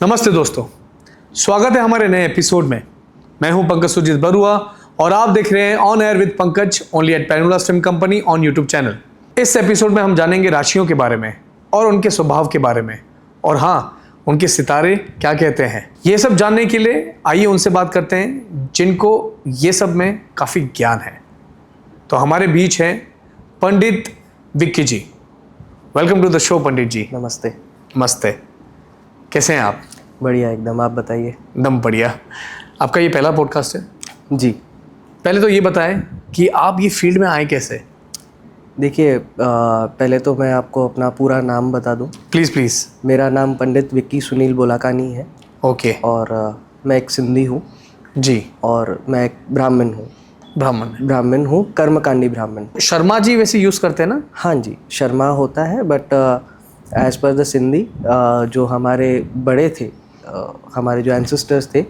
नमस्ते दोस्तों, स्वागत है हमारे नए एपिसोड में। मैं हूं पंकज सुजीत बरुआ और आप देख रहे हैं on air with Pankaj only at Panola stream company on YouTube channel. इस एपिसोड में हम जानेंगे राशियों के बारे में और उनके स्वभाव के बारे में, और हाँ, उनके सितारे क्या कहते हैं। ये सब जानने के लिए आइए उनसे बात करते हैं जिनको ये सब में काफ़ी ज्ञान है। तो हमारे बीच हैं पंडित विक्की जी। वेलकम टू द शो पंडित जी। नमस्ते। नमस्ते, कैसे हैं आप? बढ़िया एकदम, आप बताइए। एकदम बढ़िया। आपका ये पहला पॉडकास्ट है? जी। पहले तो ये बताएं कि आप ये फील्ड में आए कैसे? देखिए, पहले तो मैं आपको अपना पूरा नाम बता दूं। Please please. मेरा नाम पंडित विक्की सुनील बोलाकानी है। ओके। और मैं एक सिंधी हूँ जी। और मैं एक ब्राह्मण हूँ। ब्राह्मण हूँ, कर्मकांडी ब्राह्मण। शर्मा जी वैसे यूज़ करते हैं ना? हाँ जी, शर्मा होता है, but as per the Sindhi जो हमारे बड़े थे, हमारे जो एंसेस्टर्स थे,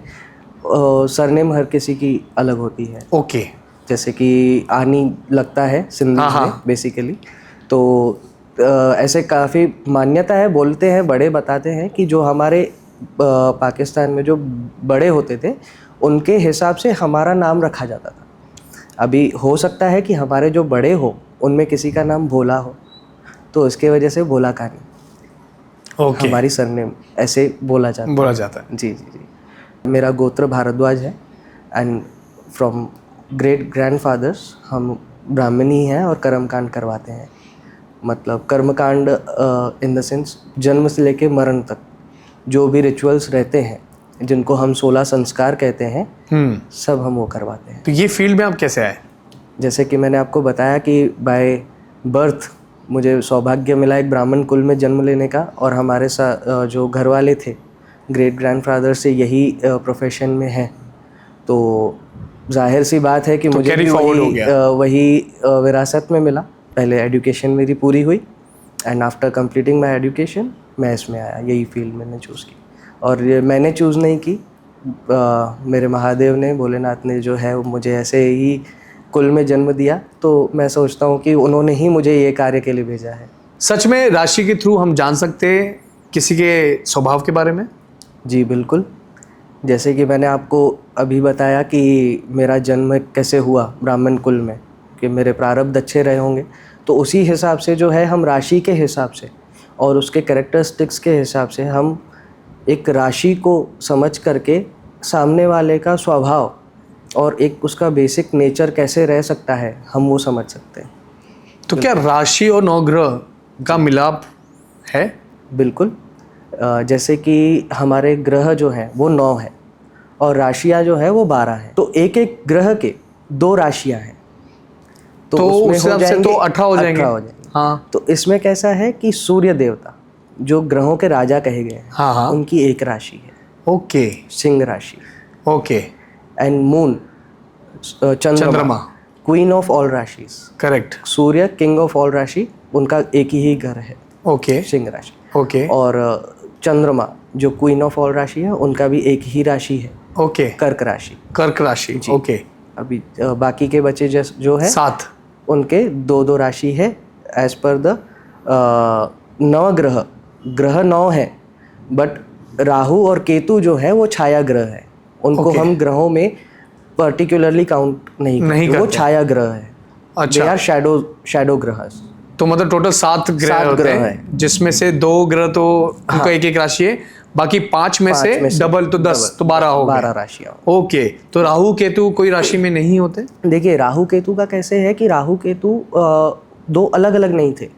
सरनेम हर किसी की अलग होती है। ओके। जैसे कि आनी लगता है सिंधी में बेसिकली। तो ऐसे काफ़ी मान्यता है, बोलते हैं, बड़े बताते हैं कि जो हमारे पाकिस्तान में जो बड़े होते थे उनके हिसाब से हमारा नाम रखा जाता था। अभी हो सकता है कि हमारे जो बड़े हो उनमें किसी का नाम भोला हो, तो इसके वजह से भोला कहानी हमारी सरनेम ऐसे बोला जाता है। जी जी जी। मेरा गोत्र भारद्वाज है एंड फ्रॉम ग्रेट ग्रैंडफादर्स हम ब्राह्मण ही हैं और कर्मकांड करवाते हैं। मतलब कर्मकांड इन द सेंस जन्म से लेके मरण तक जो भी रिचुअल्स रहते हैं, जिनको हम 16 संस्कार कहते हैं, सब हम वो करवाते हैं। तो ये फील्ड में आप कैसे आए? जैसे कि मैंने आपको बताया कि बाय बर्थ मुझे सौभाग्य मिला एक ब्राह्मण कुल में जन्म लेने का, और हमारे साथ जो घर वाले थे ग्रेट ग्रैंडफादर से यही प्रोफेशन में है, तो जाहिर सी बात है कि मुझे भी वही विरासत में मिला। पहले एजुकेशन मेरी पूरी हुई and after completing my education मैं इसमें आया, यही फील्ड मैंने चूज़ की। और ये मैंने चूज़ नहीं की, मेरे महादेव ने, भोलेनाथ ने जो है मुझे ऐसे ही कुल में जन्म दिया, तो मैं सोचता हूँ कि उन्होंने ही मुझे ये कार्य के लिए भेजा है। सच में राशि के थ्रू हम जान सकते हैं किसी के स्वभाव के बारे में? जी बिल्कुल। जैसे कि मैंने आपको अभी बताया कि मेरा जन्म कैसे हुआ ब्राह्मण कुल में, कि मेरे प्रारब्ध अच्छे रहे होंगे, तो उसी हिसाब से जो है हम राशि के हिसाब से और उसके कैरेक्टरिस्टिक्स के हिसाब से हम एक राशि को समझ करके सामने वाले का स्वभाव और एक उसका बेसिक नेचर कैसे रह सकता है, हम वो समझ सकते हैं। तो क्या राशि और नवग्रह का मिलाप है? बिल्कुल। जैसे कि हमारे ग्रह जो हैं वो 9 है और राशियाँ जो है वो 12 है, तो एक एक ग्रह के 2 राशियाँ हैं, तो उसमें हो जाएंगे तो 18 हो जाएंगे। हाँ। तो इसमें कैसा है कि सूर्य देवता जो ग्रहों के राजा कहे गए हैं, हाँ, उनकी एक राशि है। ओके। सिंह राशि। ओके। एंड मून चंद्रमा queen of all राशिज। Correct. Surya king of all राशि, उनका एक ही घर है। ओके। सिंह राशि। ओके। और चंद्रमा जो क्वीन ऑफ ऑल राशि है, उनका भी एक ही राशि है। ओके। कर्क राशि। कर्क राशि। ओके। अभी बाकी के बचे जो है 7, उनके 2 राशि है एज पर द नवग्रह। ग्रह 9 है, बट राहु और केतु जो है वो छाया ग्रह है, उनको हम ग्रहों में पर्टिकुलरली काउंट नहीं करते। वो छाया ग्रह है। अच्छा। दे आर शैडो ग्रह। तो मतलब टोटल 7 ग्रह होते हैं, जिसमें से 2 ग्रह तो उनका एक राशि है, बाकी 5 में से डबल तो 10, तो 12 हो गए। 12 राशियाँ। ओके। तो राहु केतु कोई राशि में नहीं होते? देखिए, राहु केतु का कैसे है कि राहु केतु 2 अलग अलग नहीं थे।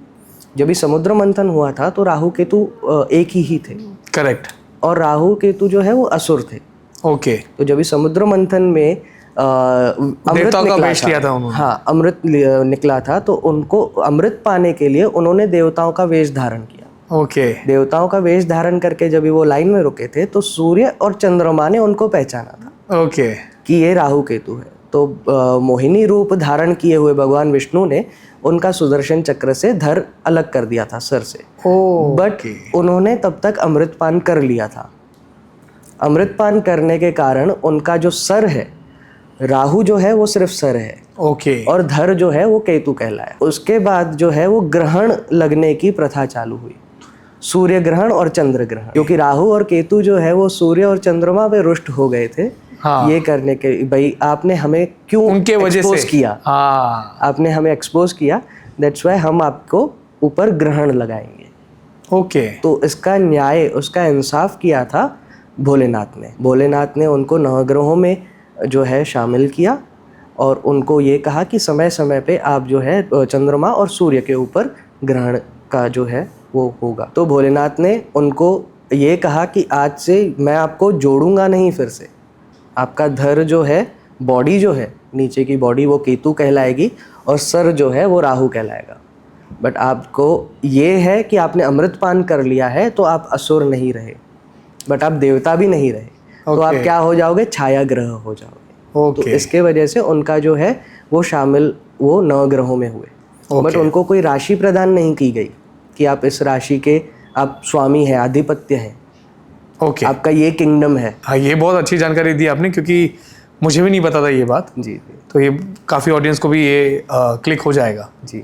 जब भी समुद्र मंथन हुआ था तो राहु केतु एक ही थे। करेक्ट। और राहु केतु जो है वो असुर थे। ओके। तो जब भी समुद्र मंथन में अमृत का वेश लिया था उन्होंने। हाँ, अमृत निकला था, तो उनको अमृत पाने के लिए उन्होंने देवताओं का वेश धारण किया। ओके। देवताओं का वेश धारण करके जब भी वो लाइन में रुके थे, तो सूर्य और चंद्रमा ने उनको पहचाना था। ओके। कि ये राहु केतु है। तो मोहिनी रूप धारण किए हुए भगवान विष्णु ने उनका सुदर्शन चक्र से धर अलग कर दिया था सर से। बट उन्होंने तब तक अमृतपान कर लिया था। अमृतपान करने के कारण उनका जो सर है, राहु जो है वो सिर्फ सर है। ओके। और धर जो है वो केतु कहलाया। उसके बाद जो है वो ग्रहण लगने की प्रथा चालू हुई। सूर्य ग्रहण और चंद्र ग्रहण, क्योंकि राहु और केतु जो है वो सूर्य और चंद्रमा पे रुष्ट हो गए थे। हाँ। ये करने के भाई आपने हमें क्यों उनके वजह एक्सपोज से किया, हाँ आपने हमें एक्सपोज किया, दैट्स वाई हम आपको ऊपर ग्रहण लगाएंगे। ओके। तो इसका न्याय, उसका इंसाफ किया था भोलेनाथ ने। भोलेनाथ ने उनको नवग्रहों में जो है शामिल किया और उनको ये कहा कि समय समय पे आप जो है चंद्रमा और सूर्य के ऊपर ग्रहण का जो है वो होगा। तो भोलेनाथ ने उनको ये कहा कि आज से मैं आपको जोड़ूंगा नहीं फिर से, आपका धर जो है, बॉडी जो है, नीचे की बॉडी वो केतु कहलाएगी और सर जो है वो राहु कहलाएगा। बट आपको ये है कि आपने अमृत पान कर लिया है तो आप असुर नहीं रहे, बट आप देवता भी नहीं रहे। तो आप क्या हो जाओगे, छाया ग्रह हो जाओगे। तो इसके वजह से उनका जो है वो शामिल वो नवग्रहों में हुए। बट उनको कोई राशि प्रदान नहीं की गई कि आप इस राशि के आप स्वामी हैं, आधिपत्य हैं, आपका ये किंगडम है। हाँ, ये बहुत अच्छी जानकारी दी आपने, क्योंकि मुझे भी नहीं पता था ये बात। जी। तो ये काफ़ी ऑडियंस को भी ये क्लिक हो जाएगा। जी।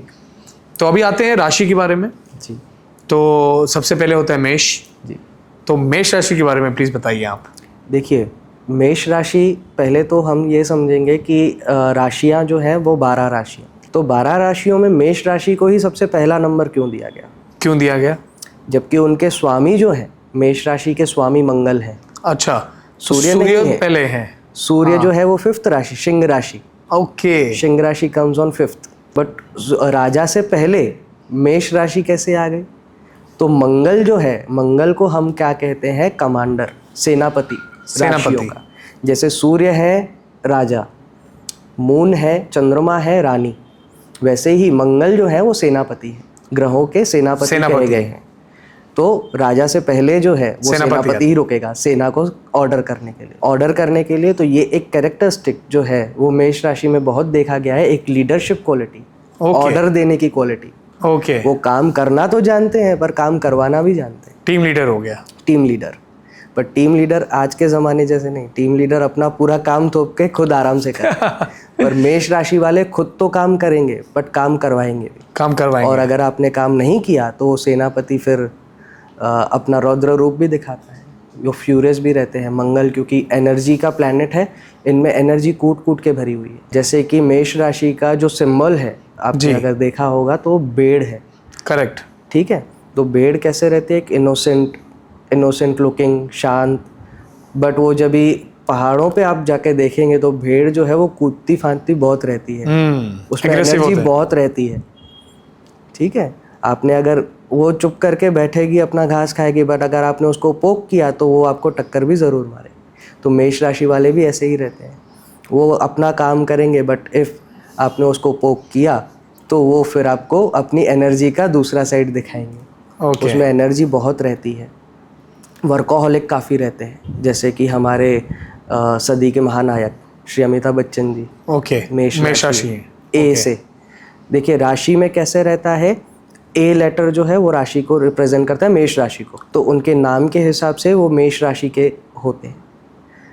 तो अभी आते हैं राशि के बारे में। जी। तो सबसे पहले होता है मेष। जी। तो मेष राशि के बारे में प्लीज़ बताइए आप। देखिए, मेष राशि, पहले तो हम ये समझेंगे कि राशियां जो हैं वो 12 राशियां, तो 12 राशियों में मेष राशि को ही सबसे पहला नंबर क्यों दिया गया? क्यों दिया गया? जबकि उनके स्वामी जो है, मेष राशि के स्वामी मंगल हैं। अच्छा, सूर्य नहीं है, पहले है। सूर्य जो है वो 5th राशि, सिंह राशि। ओके। सिंह राशि कम्स ऑन 5th। बट राजा से पहले मेष राशि कैसे आ गई? तो मंगल जो है, मंगल को हम क्या कहते हैं? कमांडर, सेनापति राशियों का। जैसे सूर्य है राजा, मून है, चंद्रमा है रानी, वैसे ही मंगल जो है वो सेनापति है, ग्रहों के सेनापति कहे गए हैं। तो राजा से पहले जो है वो सेनापति ही रुकेगा सेना को ऑर्डर करने के लिए। ऑर्डर करने के लिए तो ये एक कैरेक्टरिस्टिक जो है वो मेष राशि में बहुत देखा गया है, एक लीडरशिप क्वालिटी, ऑर्डर देने की क्वालिटी। ओके। वो काम करना तो जानते हैं पर काम करवाना भी जानते हैं। टीम लीडर हो गया। Team leader. पर टीम लीडर आज के ज़माने जैसे नहीं, टीम लीडर अपना पूरा काम थोप के खुद आराम से करें। पर मेष राशि वाले खुद तो काम करेंगे बट काम करवाएंगे भी, काम करवाएंगे। और अगर आपने काम नहीं किया तो वो सेनापति फिर अपना रौद्र रूप भी दिखाता है, वो फ्यूरियस भी रहते हैं। मंगल क्योंकि एनर्जी का प्लैनेट है, इनमें एनर्जी कूट कूट के भरी हुई है। जैसे कि मेष राशि का जो सिंबल है आपने अगर देखा होगा तो बेड़ है। करेक्ट। ठीक है, तो बेड़ कैसे रहती है? एक इनोसेंट लुकिंग, शांत। बट वो जब भी पहाड़ों पे आप जाके देखेंगे तो भेड़ जो है वो कूदती फांदती बहुत रहती है, उसमें एनर्जी बहुत रहती है। ठीक है, आपने अगर वो चुप करके बैठेगी, अपना घास खाएगी, बट अगर आपने उसको पोक किया तो वो आपको टक्कर भी ज़रूर मारे। तो मेष राशि वाले भी ऐसे ही रहते हैं, वो अपना काम करेंगे बट इफ़ आपने उसको पोक किया तो वो फिर आपको अपनी एनर्जी का दूसरा साइड दिखाएंगे। उसमें एनर्जी बहुत रहती है। वर्कोहॉलिक काफ़ी रहते हैं, जैसे कि हमारे सदी के महानायक श्री अमिताभ बच्चन जी। मेष राशि ए से। देखिए राशि में कैसे रहता है, ए लेटर जो है वो राशि को रिप्रेजेंट करता है, मेष राशि को। तो उनके नाम के हिसाब से वो मेष राशि के होते हैं।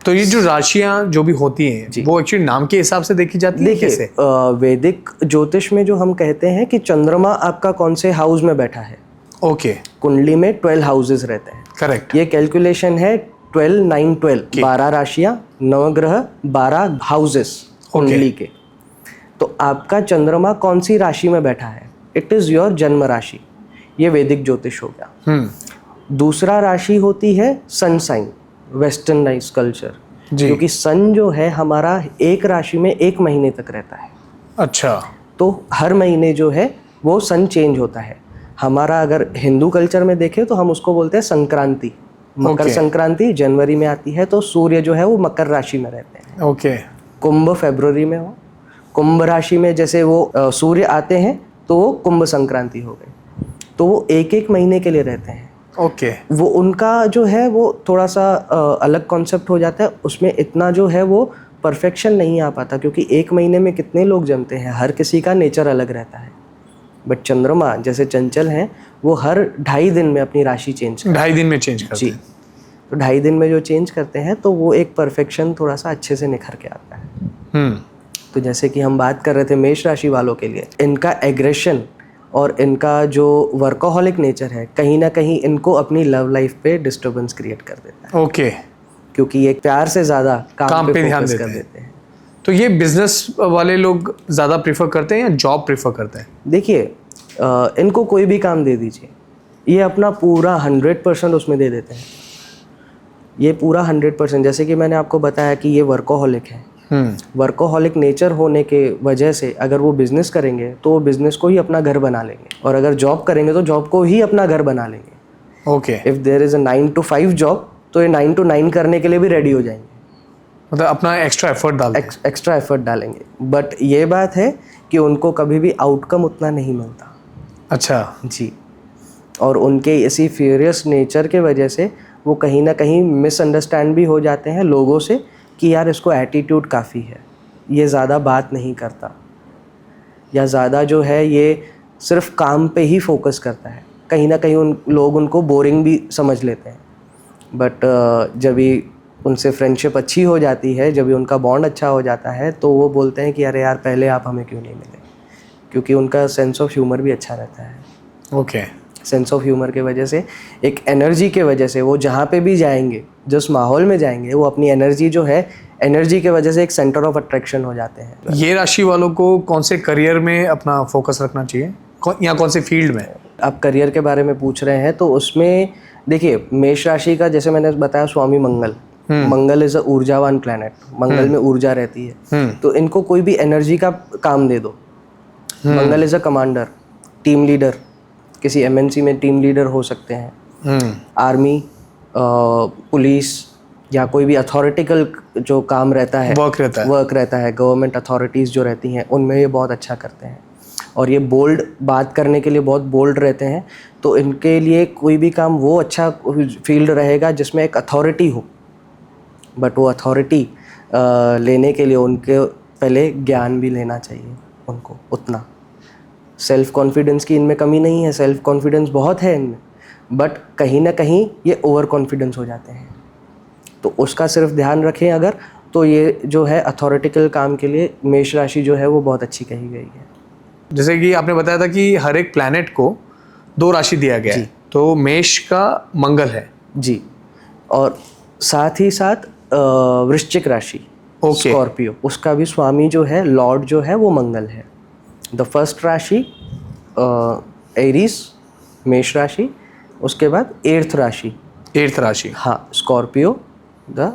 तो ये जो राशियां जो भी होती हैं वो एक्चुअली नाम के हिसाब से देखी जाती है कैसे? वैदिक ज्योतिष में जो हम कहते हैं कि चंद्रमा आपका कौन से हाउस में बैठा है। कुंडली में 12 हाउसेस रहते हैं। करेक्ट। ये कैलकुलेशन है 12, 9, 12, 12 राशियां, नवग्रह, 12 हाउसेस कुंडली के। तो आपका चंद्रमा कौन सी राशि में बैठा है, इट इज योर जन्म राशि। ये वैदिक ज्योतिष हो गया। दूसरा राशि होती है सन साइन, वेस्टर्नाइज कल्चर, क्योंकि सन जो है हमारा एक राशि में 1 महीने तक रहता है। अच्छा। तो हर महीने जो है वो सन चेंज होता है। हमारा अगर हिंदू कल्चर में देखें तो हम उसको बोलते हैं संक्रांति। मकर संक्रांति जनवरी में आती है, तो सूर्य जो है वो मकर राशि में रहते हैं। कुंभ फरवरी में हो, कुंभ राशि में जैसे वो सूर्य आते हैं तो वो कुंभ संक्रांति हो गई। तो वो 1-1 महीने के लिए रहते हैं। वो उनका जो है वो थोड़ा सा अलग कॉन्सेप्ट हो जाता है, उसमें इतना जो है वो परफेक्शन नहीं आ पाता, क्योंकि 1 महीने में कितने लोग जमते हैं, हर किसी का नेचर अलग रहता है। बट चंद्रमा जैसे चंचल हैं, वो हर 2.5 दिन में अपनी राशि चेंज करते हैं। 2.5 दिन में चेंज करते हैं। तो 2.5 दिन में जो चेंज करते हैं तो वो एक परफेक्शन थोड़ा सा अच्छे से निखर के आता है। तो जैसे कि हम बात कर रहे थे मेष राशि वालों के लिए, इनका एग्रेशन और इनका जो वर्कोहॉलिक नेचर है कहीं ना कहीं इनको अपनी लव लाइफ पे डिस्टर्बेंस क्रिएट कर देता है, ओके। क्योंकि ये प्यार से ज़्यादा काम पे ध्यान फोकस देते कर हैं। देते हैं। तो ये बिजनेस वाले लोग ज़्यादा प्रेफर करते हैं या जॉब प्रेफर करते हैं? देखिए इनको कोई भी काम दे दीजिए, ये अपना पूरा 100% उसमें दे देते हैं। ये पूरा 100%, जैसे कि मैंने आपको बताया कि ये वर्कोहॉलिक है। वर्कोहॉलिक नेचर होने के वजह से अगर वो बिज़नेस करेंगे तो वो बिज़नेस को ही अपना घर बना लेंगे, और अगर जॉब करेंगे तो जॉब को ही अपना घर बना लेंगे। Okay. If there is a 9 to 5 job तो ये 9 to 9 करने के लिए भी रेडी हो जाएंगे, मतलब अपना एक्स्ट्रा एफर्ट एक्स्ट्रा एफर्ट डालेंगे। बट ये बात है कि उनको कभी भी आउटकम उतना नहीं मिलता। अच्छा जी, और उनके इसी फ्यूरियस नेचर के वजह से वो कहीं ना कहीं मिसअंडरस्टैंड भी हो जाते हैं लोगों से कि यार इसको एटीट्यूड काफ़ी है, ये ज़्यादा बात नहीं करता, या ज़्यादा जो है ये सिर्फ काम पे ही फोकस करता है। कहीं ना कहीं उन लोग उनको बोरिंग भी समझ लेते हैं। बट जब भी उनसे फ्रेंडशिप अच्छी हो जाती है, जब भी उनका बॉन्ड अच्छा हो जाता है, तो वो बोलते हैं कि अरे यार पहले आप हमें क्यों नहीं मिले, क्योंकि उनका सेंस ऑफ ह्यूमर भी अच्छा रहता है। ओके। सेंस ऑफ ह्यूमर के वजह से, एक एनर्जी के वजह से वो जहाँ पे भी जाएंगे, जिस माहौल में जाएंगे, वो अपनी एनर्जी जो है, एनर्जी के वजह से एक सेंटर ऑफ अट्रैक्शन हो जाते हैं। ये राशि वालों को कौन से करियर में अपना फोकस रखना चाहिए, या कौन से फील्ड में? आप करियर के बारे में पूछ रहे हैं तो उसमें देखिए, मेष राशि का जैसे मैंने बताया स्वामी मंगल, मंगल इज अ ऊर्जावान प्लैनेट, मंगल में ऊर्जा रहती है। तो इनको कोई भी एनर्जी का काम दे दो। Mangal is a commander, team leader, किसी एमएनसी में टीम लीडर हो सकते हैं, आर्मी, पुलिस, या कोई भी अथॉरिटिकल जो काम रहता है, वर्क रहता है, गवर्नमेंट अथॉरिटीज़ जो रहती हैं, उनमें ये बहुत अच्छा करते हैं। और ये बोल्ड बात करने के लिए बहुत बोल्ड रहते हैं, तो इनके लिए कोई भी काम वो अच्छा फील्ड रहेगा जिसमें एक अथॉरिटी हो। बट वो अथॉरिटी लेने के लिए उनके पहले ज्ञान भी लेना चाहिए उनको उतना। सेल्फ कॉन्फिडेंस की इनमें कमी नहीं है, सेल्फ कॉन्फिडेंस बहुत है इनमें, बट कहीं ना कहीं ये ओवर कॉन्फिडेंस हो जाते हैं। तो उसका सिर्फ ध्यान रखें अगर, तो ये जो है अथॉरिटिकल काम के लिए मेष राशि जो है वो बहुत अच्छी कही गई है। जैसे कि आपने बताया था कि हर एक प्लैनेट को 2 राशि दिया गया है, तो मेष का मंगल है जी, और साथ ही साथ वृश्चिक राशि, स्कॉर्पियो, उसका भी स्वामी जो है, लॉर्ड जो है वो मंगल है। द फर्स्ट राशि एरीज, मेष राशि, उसके बाद 8th राशि, हाँ, स्कॉर्पियो, द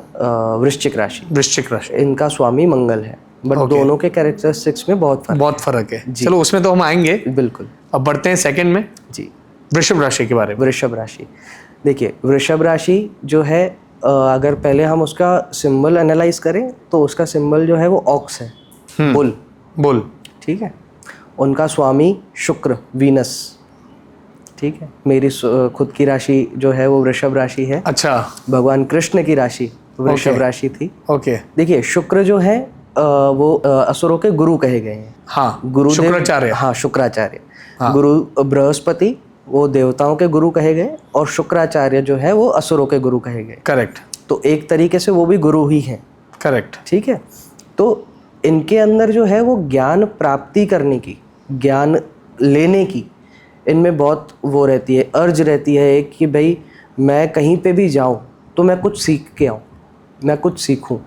वृश्चिक राशि, इनका स्वामी मंगल है। बट दोनों के कैरेक्टरिस्टिक्स में बहुत फर्क है। चलो उसमें तो हम आएंगे, बिल्कुल। अब बढ़ते हैं सेकंड में जी, वृषभ राशि के बारे में। वृषभ राशि, देखिए वृषभ राशि जो है, अगर पहले हम उसका सिंबल एनालाइज करें तो उसका सिंबल जो है वो ऑक्स है, बुल, ठीक है। उनका स्वामी शुक्र, वीनस, ठीक है। मेरी खुद की राशि जो है वो वृषभ राशि है। अच्छा। भगवान कृष्ण की राशि वृषभ राशि थी। ओके। देखिए शुक्र जो है वो असुरों के गुरु कहे गए हैं। हाँ, गुरुदेव, शुक्राचार्य। हाँ, शुक्राचार्य। गुरु बृहस्पति वो देवताओं के गुरु कहे गए, और शुक्राचार्य जो है वो असुरों के गुरु कहे गए। करेक्ट। तो एक तरीके से वो भी गुरु ही हैं। करेक्ट, ठीक है। तो इनके अंदर जो है वो ज्ञान प्राप्ति करने की, ज्ञान लेने की इनमें बहुत वो रहती है, अर्ज रहती है कि भाई मैं कहीं पे भी जाऊँ तो मैं कुछ सीख के आऊँ, मैं कुछ सीखूँ।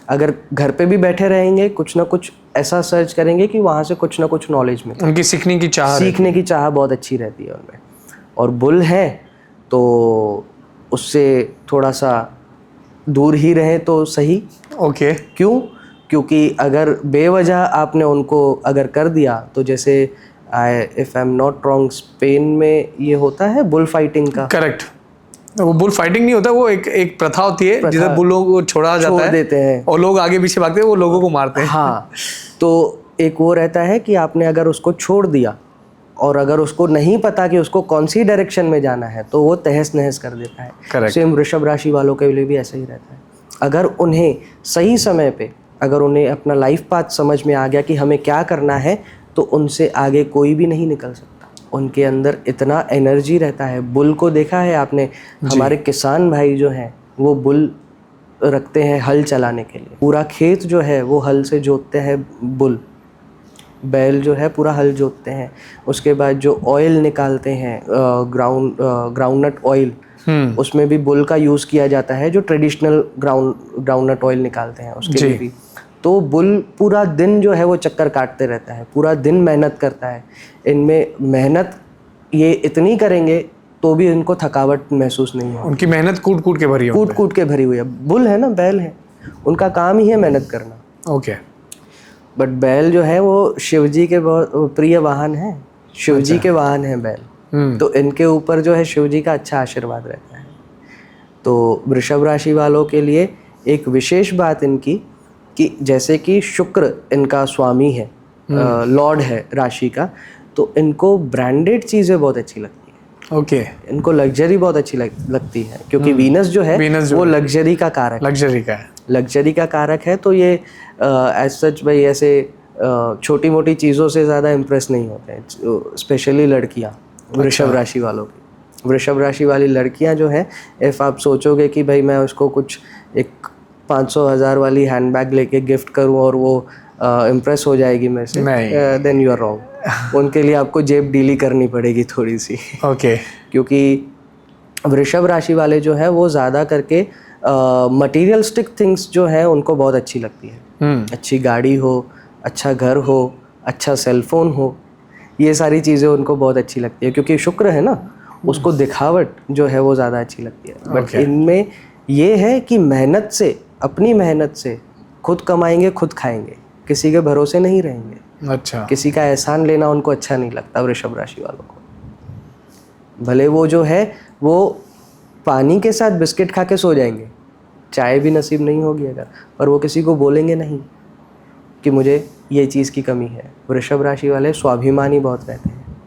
अगर घर पे भी बैठे रहेंगे, कुछ ना कुछ ऐसा सर्च करेंगे कि वहाँ से कुछ ना कुछ नॉलेज मिले। उनकी सीखने की चाह बहुत अच्छी रहती है उनमें। और बुल है तो उससे थोड़ा सा दूर ही रहे तो सही। ओके। क्यों? क्योंकि अगर बेवजह आपने उनको अगर कर दिया तो जैसे if I am not wrong, Spain में ये होता है बुल फाइटिंग का। करेक्ट। वो बुल फाइटिंग नहीं होता, वो एक प्रथा होती है जिधर बुलों को छोड़ देते हैं और लोग आगे पीछे भागते हैं, वो लोगों को मारते हैं। हाँ, तो एक वो रहता है कि आपने अगर उसको छोड़ दिया और अगर उसको नहीं पता कि उसको कौन सी डायरेक्शन में जाना है तो वो तहस नहस कर देता है। Correct. सेम वृषभ राशि वालों के लिए भी ऐसा ही रहता है। अगर उन्हें सही समय पे, अगर उन्हें अपना लाइफ पाथ समझ में आ गया कि हमें क्या करना है, तो उनसे आगे कोई भी नहीं निकल सकता। उनके अंदर इतना एनर्जी रहता है। बुल को देखा है आपने, हमारे किसान भाई जो हैं वो बुल रखते हैं हल चलाने के लिए। पूरा खेत जो है वो हल से जोतते हैं बुल। बैल जो है पूरा हल जोतते हैं, उसके बाद जो ऑयल निकालते हैं ग्राउंडनट ऑयल, उसमें भी बुल का यूज़ किया जाता है, जो ट्रेडिशनल ग्राउंडनट ऑयल निकालते हैं उसके लिए भी। तो बुल पूरा दिन जो है वो चक्कर काटते रहता है, पूरा दिन मेहनत करता है। इनमें मेहनत ये इतनी करेंगे तो भी इनको थकावट महसूस नहीं होगी। उनकी मेहनत कूट कूट के भरी है, कूट कूट के भरी हुई है। बुल है ना, बैल है, उनका काम ही है मेहनत करना। ओके। बट बैल जो है वो शिवजी के बहुत प्रिय वाहन है, शिवजी के वाहन है बैल। तो इनके ऊपर जो है शिवजी का अच्छा आशीर्वाद रहता है। तो वृषभ राशि वालों के लिए एक विशेष बात इनकी कि जैसे कि शुक्र इनका स्वामी है, लॉर्ड है राशि का, तो इनको ब्रांडेड चीज़ें बहुत अच्छी लगती है। ओके। इनको लग्जरी बहुत अच्छी लगती है, क्योंकि वीनस जो है वो लग्जरी का कारक, लग्जरी का है, लग्जरी का कारक है। तो ये एज सच भाई ऐसे छोटी मोटी चीज़ों से ज़्यादा इम्प्रेस नहीं होते हैं, स्पेशली लड़कियाँ वृषभ राशि वालों की। वृषभ राशि वाली लड़कियाँ जो है, इफ़ आप सोचोगे कि भाई मैं उसको कुछ एक 500-1000 वाली हैंडबैग लेके गिफ्ट करूँ और वो इम्प्रेस हो जाएगी मेरे से, देन यू आर रॉन्ग। उनके लिए आपको जेब डीली करनी पड़ेगी थोड़ी सी। ओके। क्योंकि वृषभ राशि वाले जो है वो ज़्यादा करके मटीरियलिस्टिक थिंग्स जो है उनको बहुत अच्छी लगती है। अच्छी गाड़ी हो, अच्छा घर हो, अच्छा सेलफोन हो, ये सारी चीज़ें उनको बहुत अच्छी लगती है, क्योंकि शुक्र है ना, उसको दिखावट जो है वो ज़्यादा अच्छी लगती है। बट इनमें ये है कि मेहनत से, अपनी मेहनत से खुद कमाएंगे, खुद खाएंगे, किसी के भरोसे नहीं रहेंगे। अच्छा। किसी का एहसान लेना उनको अच्छा नहीं लगता वृषभ राशि वालों को। भले वो जो है वो पानी के साथ बिस्किट खा के सो जाएंगे, चाय भी नसीब नहीं होगी अगर, पर वो किसी को बोलेंगे नहीं कि मुझे ये चीज़ की कमी है। वृषभ राशि वाले स्वाभिमानी बहुत रहते हैं,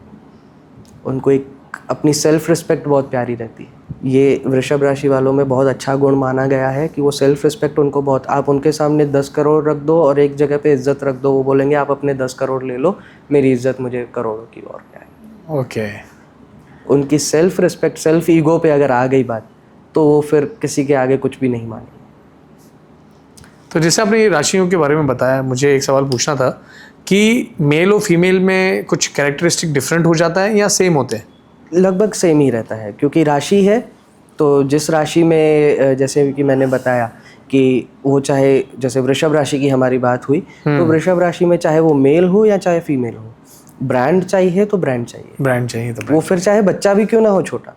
उनको एक अपनी सेल्फ रिस्पेक्ट बहुत प्यारी रहती है। ये वृषभ राशि वालों में बहुत अच्छा गुण माना गया है कि वो सेल्फ रिस्पेक्ट उनको बहुत, आप उनके सामने 10 करोड़ रख दो और एक जगह पे इज्जत रख दो, वो बोलेंगे आप अपने 10 करोड़ ले लो, मेरी इज्जत मुझे करोड़ों की और क्या है। ओके। उनकी सेल्फ रिस्पेक्ट, सेल्फ ईगो पे अगर आ गई बात, तो वो फिर किसी के आगे कुछ भी नहीं मानेंगे। तो जैसे आपने ये राशियों के बारे में बताया, मुझे एक सवाल पूछना था कि मेल और फीमेल में कुछ कैरेक्टरिस्टिक डिफरेंट हो जाता है या सेम होते हैं? लगभग सेम ही रहता है, क्योंकि राशि है तो जिस राशि में, जैसे कि मैंने बताया कि वो चाहे, जैसे वृषभ राशि की हमारी बात हुई, तो वृषभ राशि में चाहे वो मेल हो या चाहे फीमेल हो, ब्रांड चाहिए तो ब्रांड चाहिए, ब्रांड चाहिए तो वो फिर चाहे बच्चा भी क्यों ना हो छोटा,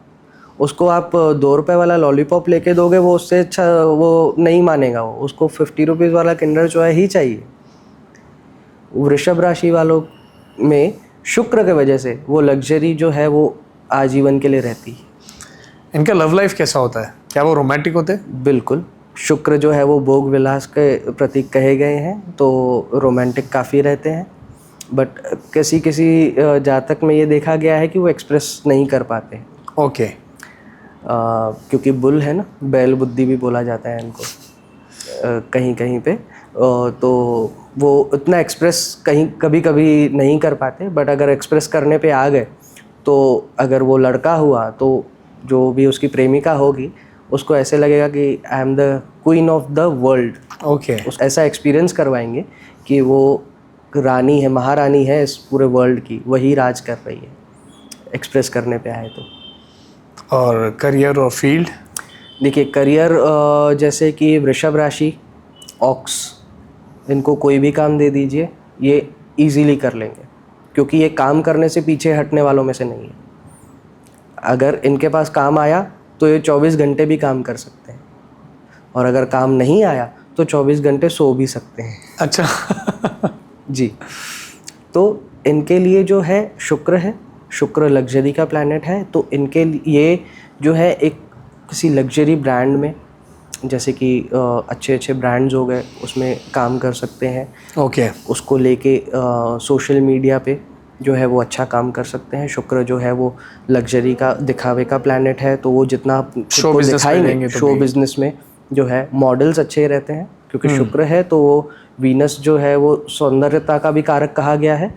उसको आप 2 रुपए वाला लॉलीपॉप लेके दोगे, वो उससे अच्छा वो नहीं मानेगा, वो उसको 50 रुपीज़ वाला किंडर जॉय ही चाहिए। वृषभ राशि वालों में शुक्र के वजह से वो लग्जरी जो है वो आजीवन के लिए रहती है। इनका लव लाइफ कैसा होता है? क्या वो रोमांटिक होते हैं? बिल्कुल। शुक्र जो है वो भोग विलास के प्रतीक कहे गए हैं, तो रोमांटिक काफ़ी रहते हैं। बट किसी किसी जातक में ये देखा गया है कि वो एक्सप्रेस नहीं कर पाते। ओके। क्योंकि बुल है ना, बैल बुद्धि भी बोला जाता है इनको कहीं कहीं पे, तो वो उतना एक्सप्रेस कभी कभी नहीं कर पाते। बट अगर एक्सप्रेस करने पे आ गए, तो अगर वो लड़का हुआ तो जो भी उसकी प्रेमिका होगी, उसको ऐसे लगेगा कि I am the queen of the world. Okay. ऐसा एक्सपीरियंस करवाएंगे कि वो रानी है, महारानी है इस पूरे वर्ल्ड की, वही राज कर रही है, एक्सप्रेस करने पे आए तो। और करियर और फील्ड? देखिए करियर, जैसे कि वृषभ राशि, ऑक्स, इनको कोई भी काम दे दीजिए ये इजीली कर लेंगे, क्योंकि ये काम करने से पीछे हटने वालों में से नहीं है। अगर इनके पास काम आया तो ये 24 घंटे भी काम कर सकते हैं, और अगर काम नहीं आया तो 24 घंटे सो भी सकते हैं। अच्छा। जी। तो इनके लिए जो है शुक्र है, शुक्र लग्जरी का प्लैनेट है, तो इनके लिए जो है एक किसी लग्जरी ब्रांड में, जैसे कि अच्छे अच्छे ब्रांड्स हो गए, उसमें काम कर सकते हैं। ओके। उसको लेके सोशल मीडिया पे जो है वो अच्छा काम कर सकते हैं। शुक्र जो है वो लग्जरी का, दिखावे का प्लैनेट है, तो वो जितना आप खुद को दिखाएंगे शो बिजनेस में जो है, मॉडल्स अच्छे रहते हैं। क्योंकि शुक्र है तो वो वीनस जो है वो सौंदर्यता का भी कारक कहा गया है,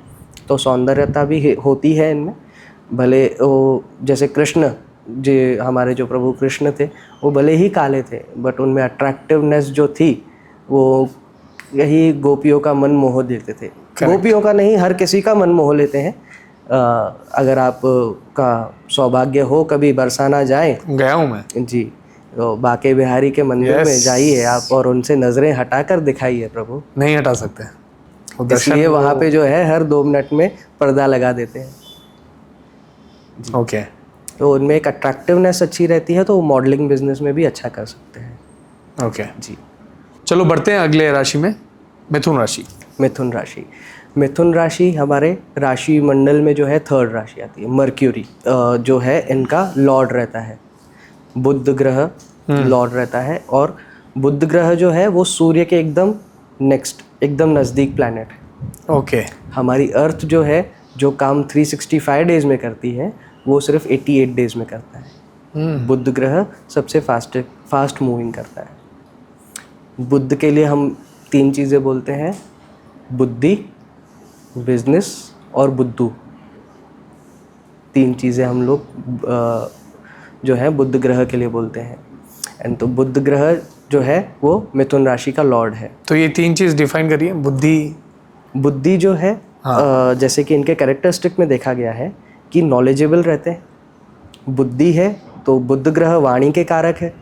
तो सौंदर्यता भी होती है इनमें। भले वो जैसे कृष्ण जो हमारे जो प्रभु कृष्ण थे, वो भले ही काले थे, बट उनमें अट्रैक्टिवनेस जो थी वो यही गोपियों का मन मोह देते थे। गोपियों का नहीं, हर किसी का मन मोह लेते हैं। अगर आप का सौभाग्य हो कभी बरसाना जाए, गया हूँ मैं जी, तो बाके बिहारी के मंदिर में जाइए आप और उनसे नजरें हटाकर दिखाइए प्रभु। नहीं हटा सकते, इसलिए वहाँ पे जो है हर 2 मिनट में पर्दा लगा देते हैं। ओके, तो उनमें एक अट्रैक्टिवनेस अच्छी रहती है, तो वो मॉडलिंग बिजनेस में भी अच्छा कर सकते हैं। ओके जी, चलो बढ़ते हैं अगले राशि में, मिथुन राशि। मिथुन राशि। मिथुन राशि हमारे राशि मंडल में जो है 3rd राशि आती है। मर्क्यूरी जो है इनका लॉर्ड रहता है, बुध ग्रह लॉर्ड रहता है, और बुध ग्रह जो है वो सूर्य के एकदम नेक्स्ट, एकदम नज़दीक प्लैनेट है। ओके, हमारी अर्थ जो है, जो काम 365 डेज में करती है, वो सिर्फ 88 डेज में करता है। बुध ग्रह सबसे फास्ट मूविंग करता है। बुध के लिए हम 3 चीज़ें बोलते हैं, बुद्धि, बिजनेस और बुद्धू। 3 चीज़ें हम लोग जो है बुध ग्रह के लिए बोलते हैं। एंड तो बुध ग्रह जो है वो मिथुन राशि का लॉर्ड है। तो ये 3 चीज़ डिफाइन करिए। बुद्धि जो है, जैसे कि इनके कैरेक्टरिस्टिक में देखा गया है कि नॉलेजेबल रहते हैं। बुद्धि है तो बुध ग्रह वाणी के कारक है,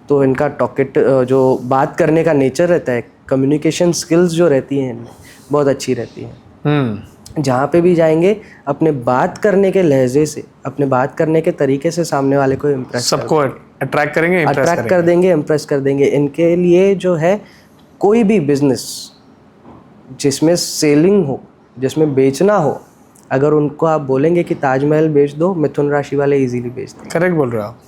तो इनका टॉकेट जो बात करने का नेचर रहता है, कम्युनिकेशन स्किल्स जो रहती हैं इनमें बहुत अच्छी रहती हैं। जहाँ पे भी जाएंगे अपने बात करने के लहजे से, अपने बात करने के तरीके से सामने वाले को इम्प्रेस, सबको अट्रैक्ट करेंगे, अट्रैक्ट कर देंगे, इम्प्रेस कर देंगे। इनके लिए जो है कोई भी बिजनेस जिसमें सेलिंग हो, जिसमें बेचना हो, अगर उनको आप बोलेंगे कि ताजमहल बेच दो, मिथुन राशि वाले इजीली बेच देंगे। करेक्ट बोल रहे हो आप।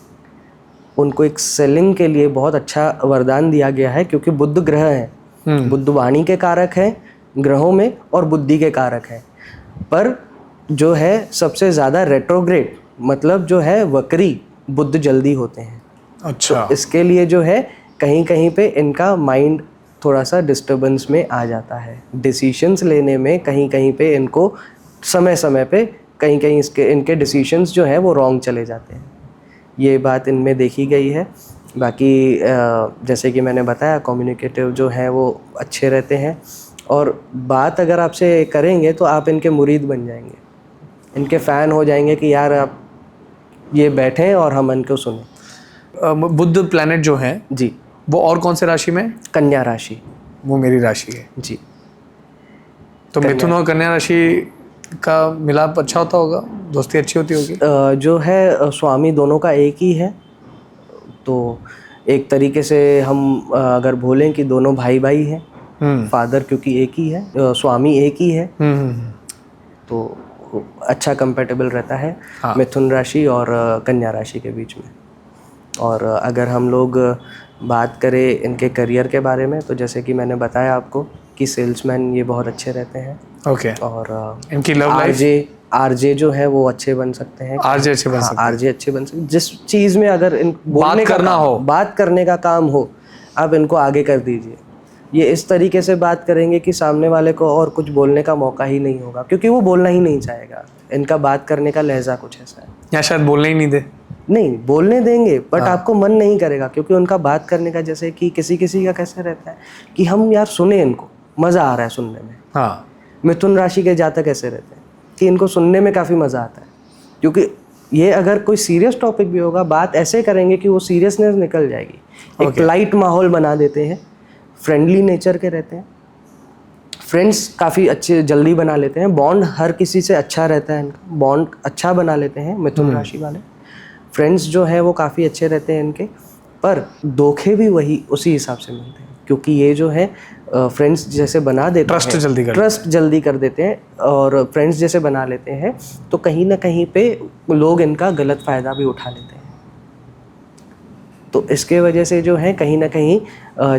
उनको एक सेलिंग के लिए बहुत अच्छा वरदान दिया गया है, क्योंकि बुध ग्रह है, बुध वाणी के कारक है ग्रहों में और बुद्धि के कारक है। पर जो है सबसे ज़्यादा रेट्रोग्रेड, मतलब जो है वक्री बुध जल्दी होते हैं। अच्छा, तो इसके लिए जो है कहीं कहीं पे इनका माइंड थोड़ा सा डिस्टर्बेंस में आ जाता है। डिसीशंस लेने में कहीं कहीं पे इनको समय समय पे कहीं कहीं इनके डिसीशंस जो है वो रॉन्ग चले जाते हैं। ये बात इनमें देखी गई है। बाकी जैसे कि मैंने बताया, कम्युनिकेटिव जो है वो अच्छे रहते हैं, और बात अगर आपसे करेंगे तो आप इनके मुरीद बन जाएंगे, इनके फ़ैन हो जाएंगे कि यार आप ये बैठें और हम इनको सुने। बुध प्लैनेट जो है जी, वो और कौन से राशि में? कन्या राशि। वो मेरी राशि है जी, तो मिथुन और कन्या राशि का मिलाप अच्छा होता होगा, दोस्ती अच्छी होती होगी। जो है स्वामी दोनों का एक ही है, तो एक तरीके से हम अगर बोलें कि दोनों भाई भाई हैं, फादर क्योंकि एक ही है, स्वामी एक ही है, तो अच्छा कंपेटेबल रहता है मिथुन राशि और कन्या राशि के बीच में। और अगर हम लोग बात करें इनके करियर के बारे में, तो जैसे कि मैंने बताया आपको कि सेल्समैन ये बहुत अच्छे रहते हैं। ओके, और इनकी लव लाइफ, आरजे जो है वो अच्छे बन सकते हैं। आरजे अच्छे बन सकते हैं। आरजे अच्छे बन सकते हैं। जिस चीज़ में अगर इन बोलने का करना हो, बात करने का काम हो, आप इनको आगे कर दीजिए। ये इस तरीके से बात करेंगे कि सामने वाले को और कुछ बोलने का मौका ही नहीं होगा, क्योंकि वो बोलना ही नहीं चाहेगा। इनका बात करने का लहजा कुछ ऐसा है, या शायद बोलने ही नहीं दे। नहीं, बोलने देंगे बट आपको मन नहीं करेगा, क्योंकि उनका बात करने का, जैसे कि किसी किसी का कैसे रहता है कि हम यार सुने, इनको मज़ा आ रहा है सुनने में। हाँ, मिथुन राशि के जातक ऐसे रहते हैं कि इनको सुनने में काफ़ी मज़ा आता है, क्योंकि ये अगर कोई सीरियस टॉपिक भी होगा, बात ऐसे करेंगे कि वो सीरियसनेस निकल जाएगी। एक लाइट माहौल बना देते हैं, फ्रेंडली नेचर के रहते हैं, फ्रेंड्स काफ़ी अच्छे जल्दी बना लेते हैं, बॉन्ड हर किसी से अच्छा रहता है, इनका बॉन्ड अच्छा बना लेते हैं मिथुन राशि वाले। फ्रेंड्स जो है वो काफ़ी अच्छे रहते हैं इनके, पर धोखे भी उसी हिसाब से मिलते हैं, क्योंकि ये जो है फ्रेंड्स जैसे बना देते हैं, ट्रस्ट जल्दी कर देते हैं, और फ्रेंड्स जैसे बना लेते हैं, तो कहीं ना कहीं पे लोग इनका गलत फ़ायदा भी उठा लेते हैं। तो इसके वजह से जो है कहीं ना कहीं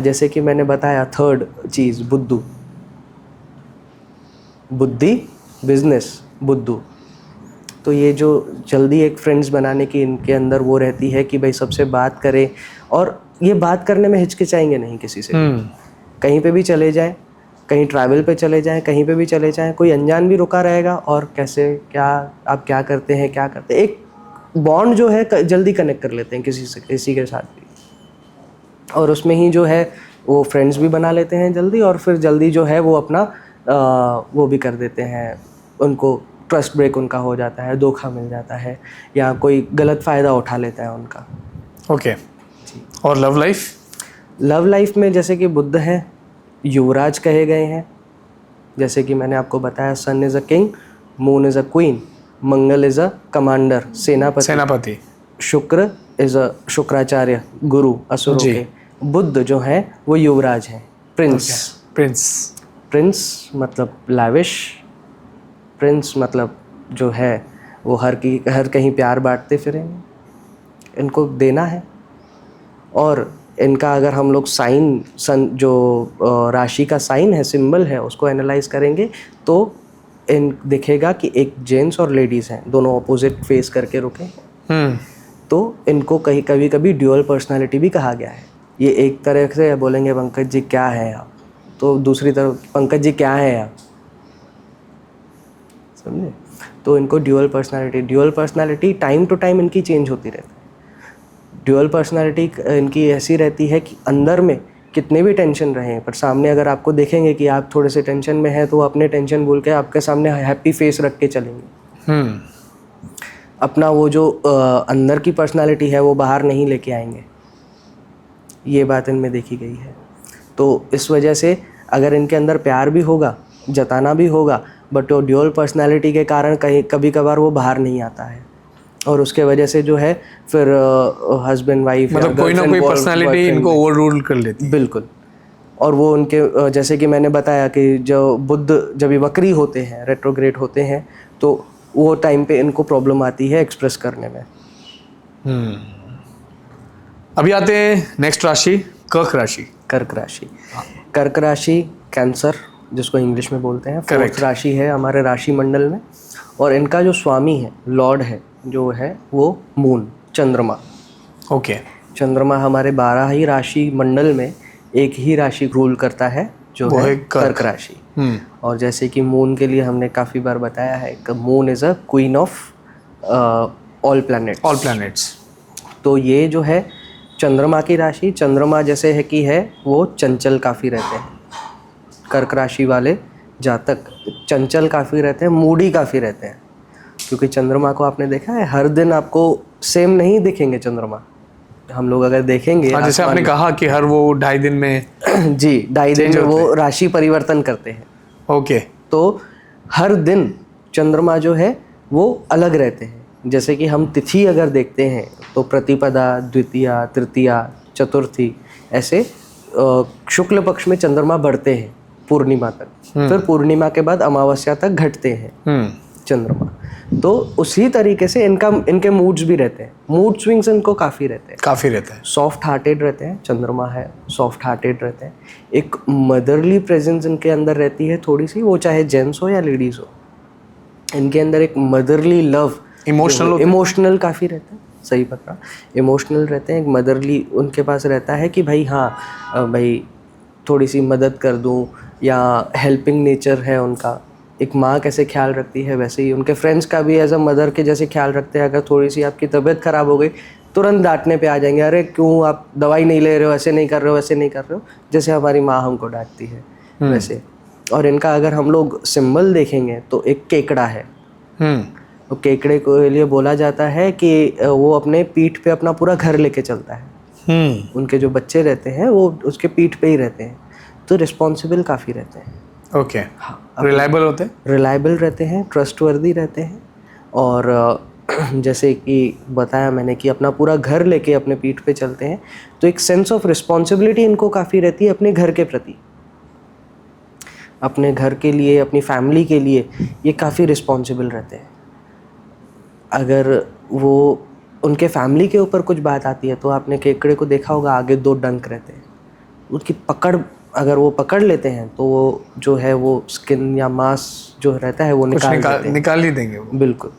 जैसे कि मैंने बताया, 3rd चीज़ बुद्धि, बिजनेस, बुद्धू, तो ये जो जल्दी एक फ्रेंड्स बनाने की इनके अंदर वो रहती है कि भाई सबसे बात करें, और ये बात करने में हिचकिचाएंगे नहीं किसी से। कहीं पे भी चले जाएं, कहीं ट्रैवल पे चले जाएं, कहीं पे भी चले जाएं, कोई अनजान भी रुका रहेगा और कैसे, क्या आप क्या करते हैं, क्या करते हैं, एक बॉन्ड जो है जल्दी कनेक्ट कर लेते हैं किसी के साथ भी, और उसमें ही जो है वो फ्रेंड्स भी बना लेते हैं जल्दी, और फिर जल्दी जो है वो अपना वो भी कर देते हैं, उनको ट्रस्ट ब्रेक उनका हो जाता है, धोखा मिल जाता है, या कोई गलत फ़ायदा उठा लेता है उनका। ओके। और लव लाइफ? लव लाइफ में जैसे कि बुध हैं, युवराज कहे गए हैं, जैसे कि मैंने आपको बताया, sun is a king, moon is a queen, Mangal is a commander, सेनापति, शुक्र इज़ अ शुक्राचार्य, गुरु असुरों के, बुध जो है वो युवराज हैं, प्रिंस मतलब लाविश, प्रिंस मतलब जो है वो हर कहीं प्यार बांटते फिरेंगे, इनको देना है। और इनका अगर हम लोग साइन जो राशि का साइन है, सिंबल है, उसको एनालाइज करेंगे तो इन दिखेगा कि एक जेंट्स और लेडीज़ हैं, दोनों ऑपोजिट फेस करके रुके। तो इनको कभी कभी ड्यूअल पर्सनालिटी भी कहा गया है। ये एक तरह से बोलेंगे पंकज जी क्या है आप, तो दूसरी तरफ पंकज जी क्या है आप, समझे? तो इनको dual personality time to time इनकी चेंज होती रहती है। ड्यूअल पर्सनालिटी इनकी ऐसी रहती है कि अंदर में कितने भी टेंशन रहें, पर सामने अगर आपको देखेंगे कि आप थोड़े से टेंशन में हैं, तो वो अपने टेंशन भूल के आपके सामने हैप्पी फेस रख के चलेंगे। अपना वो जो अंदर की पर्सनालिटी है वो बाहर नहीं लेके आएंगे, ये बात इनमें देखी गई है। तो इस वजह से अगर इनके अंदर प्यार भी होगा, जताना भी होगा, बट वो ड्यूअल पर्सनालिटी के कारण कभी कभार वो बाहर नहीं आता है, और उसके वजह से जो है फिर हस्बैंड वाइफ मतलब कोई ना कोई पर्सनालिटी इनको ओवर रूल कर लेती है। बिल्कुल। और वो उनके जैसे कि मैंने बताया कि जो बुध जब ये वक्री होते हैं, रेट्रोग्रेड होते हैं, तो वो टाइम पे इनको प्रॉब्लम आती है एक्सप्रेस करने में। अभी आते हैं नेक्स्ट राशि, कर्क राशि। कर्क राशि कैंसर जिसको इंग्लिश में बोलते हैं, फोर्थ राशि है हमारे राशि मंडल में, और इनका जो स्वामी है, लॉर्ड है, जो है वो मून, चंद्रमा। ओके। चंद्रमा हमारे 12 ही राशि मंडल में एक ही राशि रूल करता है, जो है कर्क राशि। और जैसे कि मून के लिए हमने काफ़ी बार बताया है कि moon is a queen of all planets. तो ये जो है चंद्रमा की राशि, चंद्रमा जैसे है कि है वो चंचल काफ़ी रहते हैं। कर्क राशि वाले जातक चंचल काफ़ी रहते हैं, मूडी काफ़ी रहते हैं, क्योंकि चंद्रमा को आपने देखा है हर दिन आपको सेम नहीं दिखेंगे चंद्रमा। हम लोग अगर देखेंगे, जैसे आपने कहा कि हर वो 2.5 दिन में जी 2.5 दिन में वो राशि परिवर्तन करते हैं। ओके। तो हर दिन चंद्रमा जो है वो अलग रहते हैं। जैसे कि हम तिथि अगर देखते हैं तो प्रतिपदा, द्वितीया, तृतीया, चतुर्थी, ऐसे शुक्ल पक्ष में चंद्रमा बढ़ते हैं पूर्णिमा तक, फिर पूर्णिमा के बाद अमावस्या तक घटते हैं चंद्रमा। तो उसी तरीके से इनके मूड्स भी रहते हैं, मूड स्विंग्स इनको काफ़ी रहते हैं। सॉफ्ट हार्टेड रहते हैं, चंद्रमा है सॉफ्ट हार्टेड रहते हैं। एक मदरली प्रेजेंस इनके अंदर रहती है थोड़ी सी, वो चाहे जेंट्स हो या लेडीज़ हो, इनके अंदर एक मदरली लव, इमोशनल काफ़ी रहता है। सही पकड़ा, इमोशनल रहते हैं। एक मदरली उनके पास रहता है कि भाई हाँ भाई थोड़ी सी मदद कर दूँ, या हेल्पिंग नेचर है उनका। एक माँ कैसे ख्याल रखती है वैसे ही उनके फ्रेंड्स का भी एज अ मदर के जैसे ख्याल रखते हैं। अगर थोड़ी सी आपकी तबीयत ख़राब हो गई, तुरंत डांटने पे आ जाएंगे, अरे क्यों आप दवाई नहीं ले रहे हो, ऐसे नहीं कर रहे हो, वैसे नहीं कर रहे हो, जैसे हमारी माँ हमको डांटती है वैसे। और इनका अगर हम लोग सिंबल देखेंगे तो एक केकड़ा है। तो केकड़े को लिए बोला जाता है कि वो अपने पीठ पे अपना पूरा घर लेके चलता है। उनके जो बच्चे रहते हैं वो उसके पीठ पे ही रहते हैं, तो रिस्पॉन्सिबल काफ़ी रहते हैं। ओके। हाँ, रिलायबल रहते हैं, ट्रस्टवर्दी रहते हैं। और जैसे कि बताया मैंने कि अपना पूरा घर लेके अपने पीठ पे चलते हैं, तो एक सेंस ऑफ रिस्पॉन्सिबिलिटी इनको काफ़ी रहती है अपने घर के प्रति, अपने घर के लिए, अपनी फैमिली के लिए ये काफ़ी रिस्पॉन्सिबल रहते हैं। अगर वो उनके फैमिली के ऊपर कुछ बात आती है तो आपने केकड़े को देखा होगा, आगे 2 डंक रहते हैं, उसकी पकड़ अगर वो पकड़ लेते हैं तो वो जो है वो स्किन या मांस जो रहता है वो निकाल ही देंगे वो। बिल्कुल।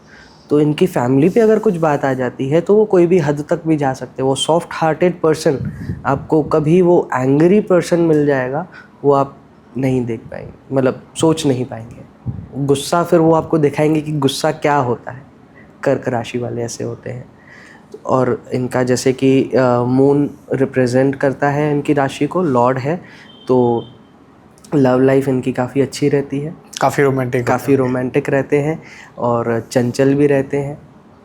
तो इनकी फैमिली पे अगर कुछ बात आ जाती है तो वो कोई भी हद तक भी जा सकते हैं। वो सॉफ्ट हार्टेड पर्सन, आपको कभी वो एंग्री पर्सन मिल जाएगा वो आप नहीं देख पाएंगे, मतलब सोच नहीं पाएंगे। गुस्सा फिर वो आपको दिखाएंगे कि गुस्सा क्या होता है। कर्क राशि वाले ऐसे होते हैं। और इनका जैसे कि मून रिप्रेजेंट करता है इनकी राशि को, लॉर्ड है, तो लव लाइफ इनकी काफ़ी अच्छी रहती है, काफ़ी रोमांटिक रहते हैं और चंचल भी रहते हैं।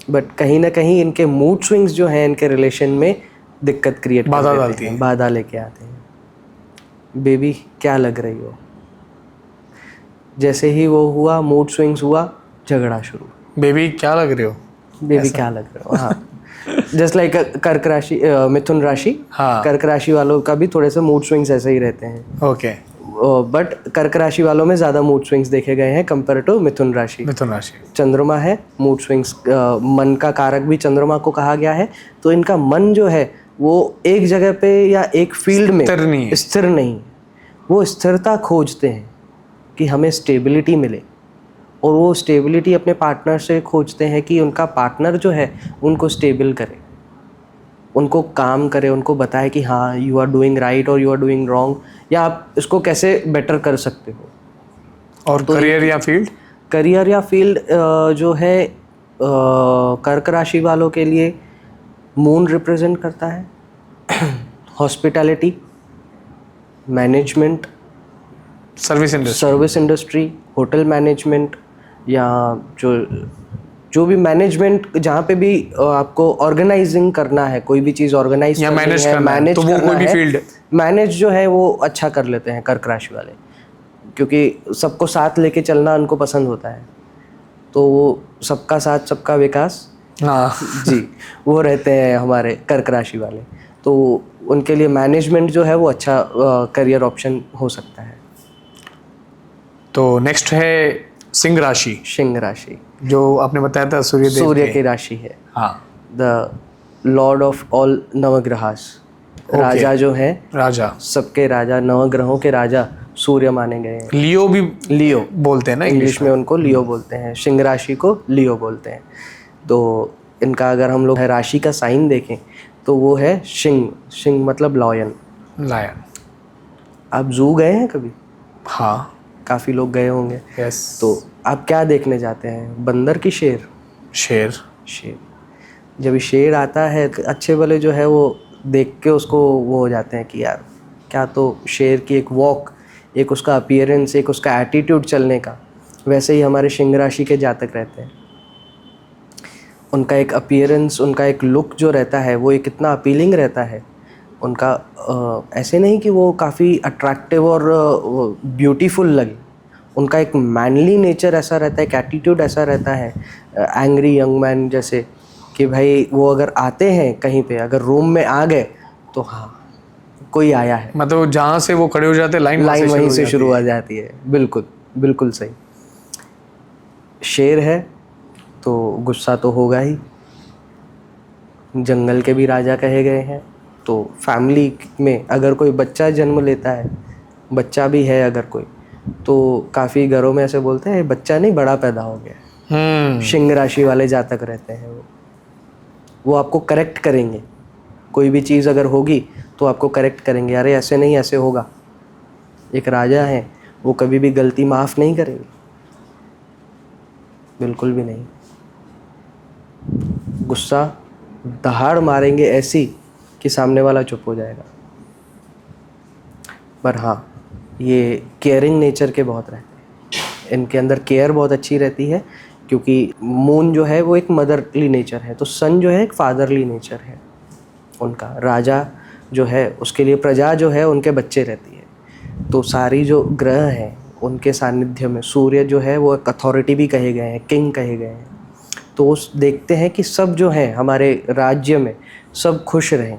बट कहीं ना कहीं इनके मूड स्विंग्स जो हैं इनके रिलेशन में दिक्कत क्रिएट बाधा कर डालती देते हैं, हैं। बाधा लेके आते हैं। बेबी क्या लग रही हो, जैसे ही वो हुआ मूड स्विंग्स हुआ, झगड़ा शुरू। बेबी क्या लग रहे हो, बेबी क्या लग रहा हो, हाँ। जस्ट लाइक कर्क राशि, मिथुन राशि, हाँ कर्क राशि वालों का भी थोड़े से मूड स्विंग्स ऐसे ही रहते हैं। ओके। बट कर्क राशि वालों में ज़्यादा मूड स्विंग्स देखे गए हैं कंपेयर टू मिथुन राशि। मिथुन राशि चंद्रमा है, मूड स्विंग्स, मन का कारक भी चंद्रमा को कहा गया है। तो इनका मन जो है वो एक जगह पे या एक फील्ड में स्थिर नहीं है। वो स्थिरता खोजते हैं कि हमें स्टेबिलिटी मिले, और वो स्टेबिलिटी अपने पार्टनर से खोजते हैं कि उनका पार्टनर जो है उनको स्टेबल करे, उनको काम करे, उनको बताए कि हाँ यू आर डूइंग राइट और यू आर डूइंग रॉन्ग, या आप इसको कैसे बेटर कर सकते हो। और तो करियर या फील्ड, करियर या फील्ड जो है कर्क राशि वालों के लिए मून रिप्रेजेंट करता है hospitality, management, service industry, hotel management, या जो भी मैनेजमेंट, जहाँ पे भी आपको ऑर्गेनाइजिंग करना है, कोई भी चीज़ ऑर्गेनाइज या करनी मैनेज है, करना है, मैनेज तो वो करना कोई भी है, फील्ड, मैनेज जो है वो अच्छा कर लेते हैं कर्क राशि वाले, क्योंकि सबको साथ लेके चलना उनको पसंद होता है। तो वो सबका साथ सबका विकास, हाँ जी, वो रहते हैं हमारे कर्क राशि वाले। तो उनके लिए मैनेजमेंट जो है वो अच्छा करियर ऑप्शन हो सकता है। तो नेक्स्ट है सिंह राशि। सिंह राशि जो आपने बताया था सूर्य की राशि है। हाँ, द लॉर्ड ऑफ ऑल नवग्रहास, राजा जो है, राजा, सबके राजा, नवग्रहों के राजा सूर्य माने गए हैं। लियो भी लियो बोलते हैं ना इंग्लिश में उनको लियो बोलते हैं, सिंह राशि को लियो बोलते हैं। तो इनका अगर हम लोग राशि का साइन देखें तो वो है सिंह। सिंह मतलब लॉयन। आप जू गए हैं कभी? हाँ, काफ़ी लोग गए होंगे। यस। तो आप क्या देखने जाते हैं, बंदर की शेर? शेर। जब ये शेर आता है, अच्छे वाले जो है वो देख के उसको वो हो जाते हैं कि यार क्या तो शेर की एक वॉक, एक उसका अपीयरेंस, एक उसका एटीट्यूड चलने का, वैसे ही हमारे सिंह राशि के जातक रहते हैं। उनका एक अपीयरेंस, उनका एक लुक जो रहता है वो एक इतना अपीलिंग रहता है उनका। ऐसे नहीं कि वो काफ़ी अट्रैक्टिव और ब्यूटीफुल लगे, उनका एक मैनली नेचर ऐसा रहता है, एक एटीट्यूड ऐसा रहता है, एंग्री यंग मैन जैसे, कि भाई वो अगर आते हैं कहीं पे, अगर रूम में आ गए तो हाँ कोई आया है, मतलब जहाँ से वो खड़े हो जाते हैं लाइन वहीं से शुरू हो जाती है। बिल्कुल बिल्कुल सही। शेर है तो गुस्सा तो होगा ही, जंगल के भी राजा कहे गए हैं। तो फैमिली में अगर कोई बच्चा जन्म लेता है, बच्चा भी है अगर कोई, तो काफ़ी घरों में ऐसे बोलते हैं बच्चा नहीं बड़ा पैदा हो गया। सिंह राशि वाले जातक रहते हैं वो आपको करेक्ट करेंगे, कोई भी चीज़ अगर होगी तो आपको करेक्ट करेंगे, अरे ऐसे नहीं ऐसे होगा। एक राजा है, वो कभी भी गलती माफ़ नहीं करेंगे, बिल्कुल भी नहीं। गुस्सा दहाड़ मारेंगे ऐसी कि सामने वाला चुप हो जाएगा। पर हाँ, ये केयरिंग नेचर के बहुत रहते हैं, इनके अंदर केयर बहुत अच्छी रहती है, क्योंकि मून जो है वो एक मदरली नेचर है, तो सन जो है एक फादरली नेचर है उनका। राजा जो है उसके लिए प्रजा जो है उनके बच्चे रहती है। तो सारी जो ग्रह हैं उनके सानिध्य में सूर्य जो है वो एक अथॉरिटी भी कहे गए हैं, किंग कहे गए हैं। तो उस देखते हैं कि सब जो है हमारे राज्य में सब खुश रहें,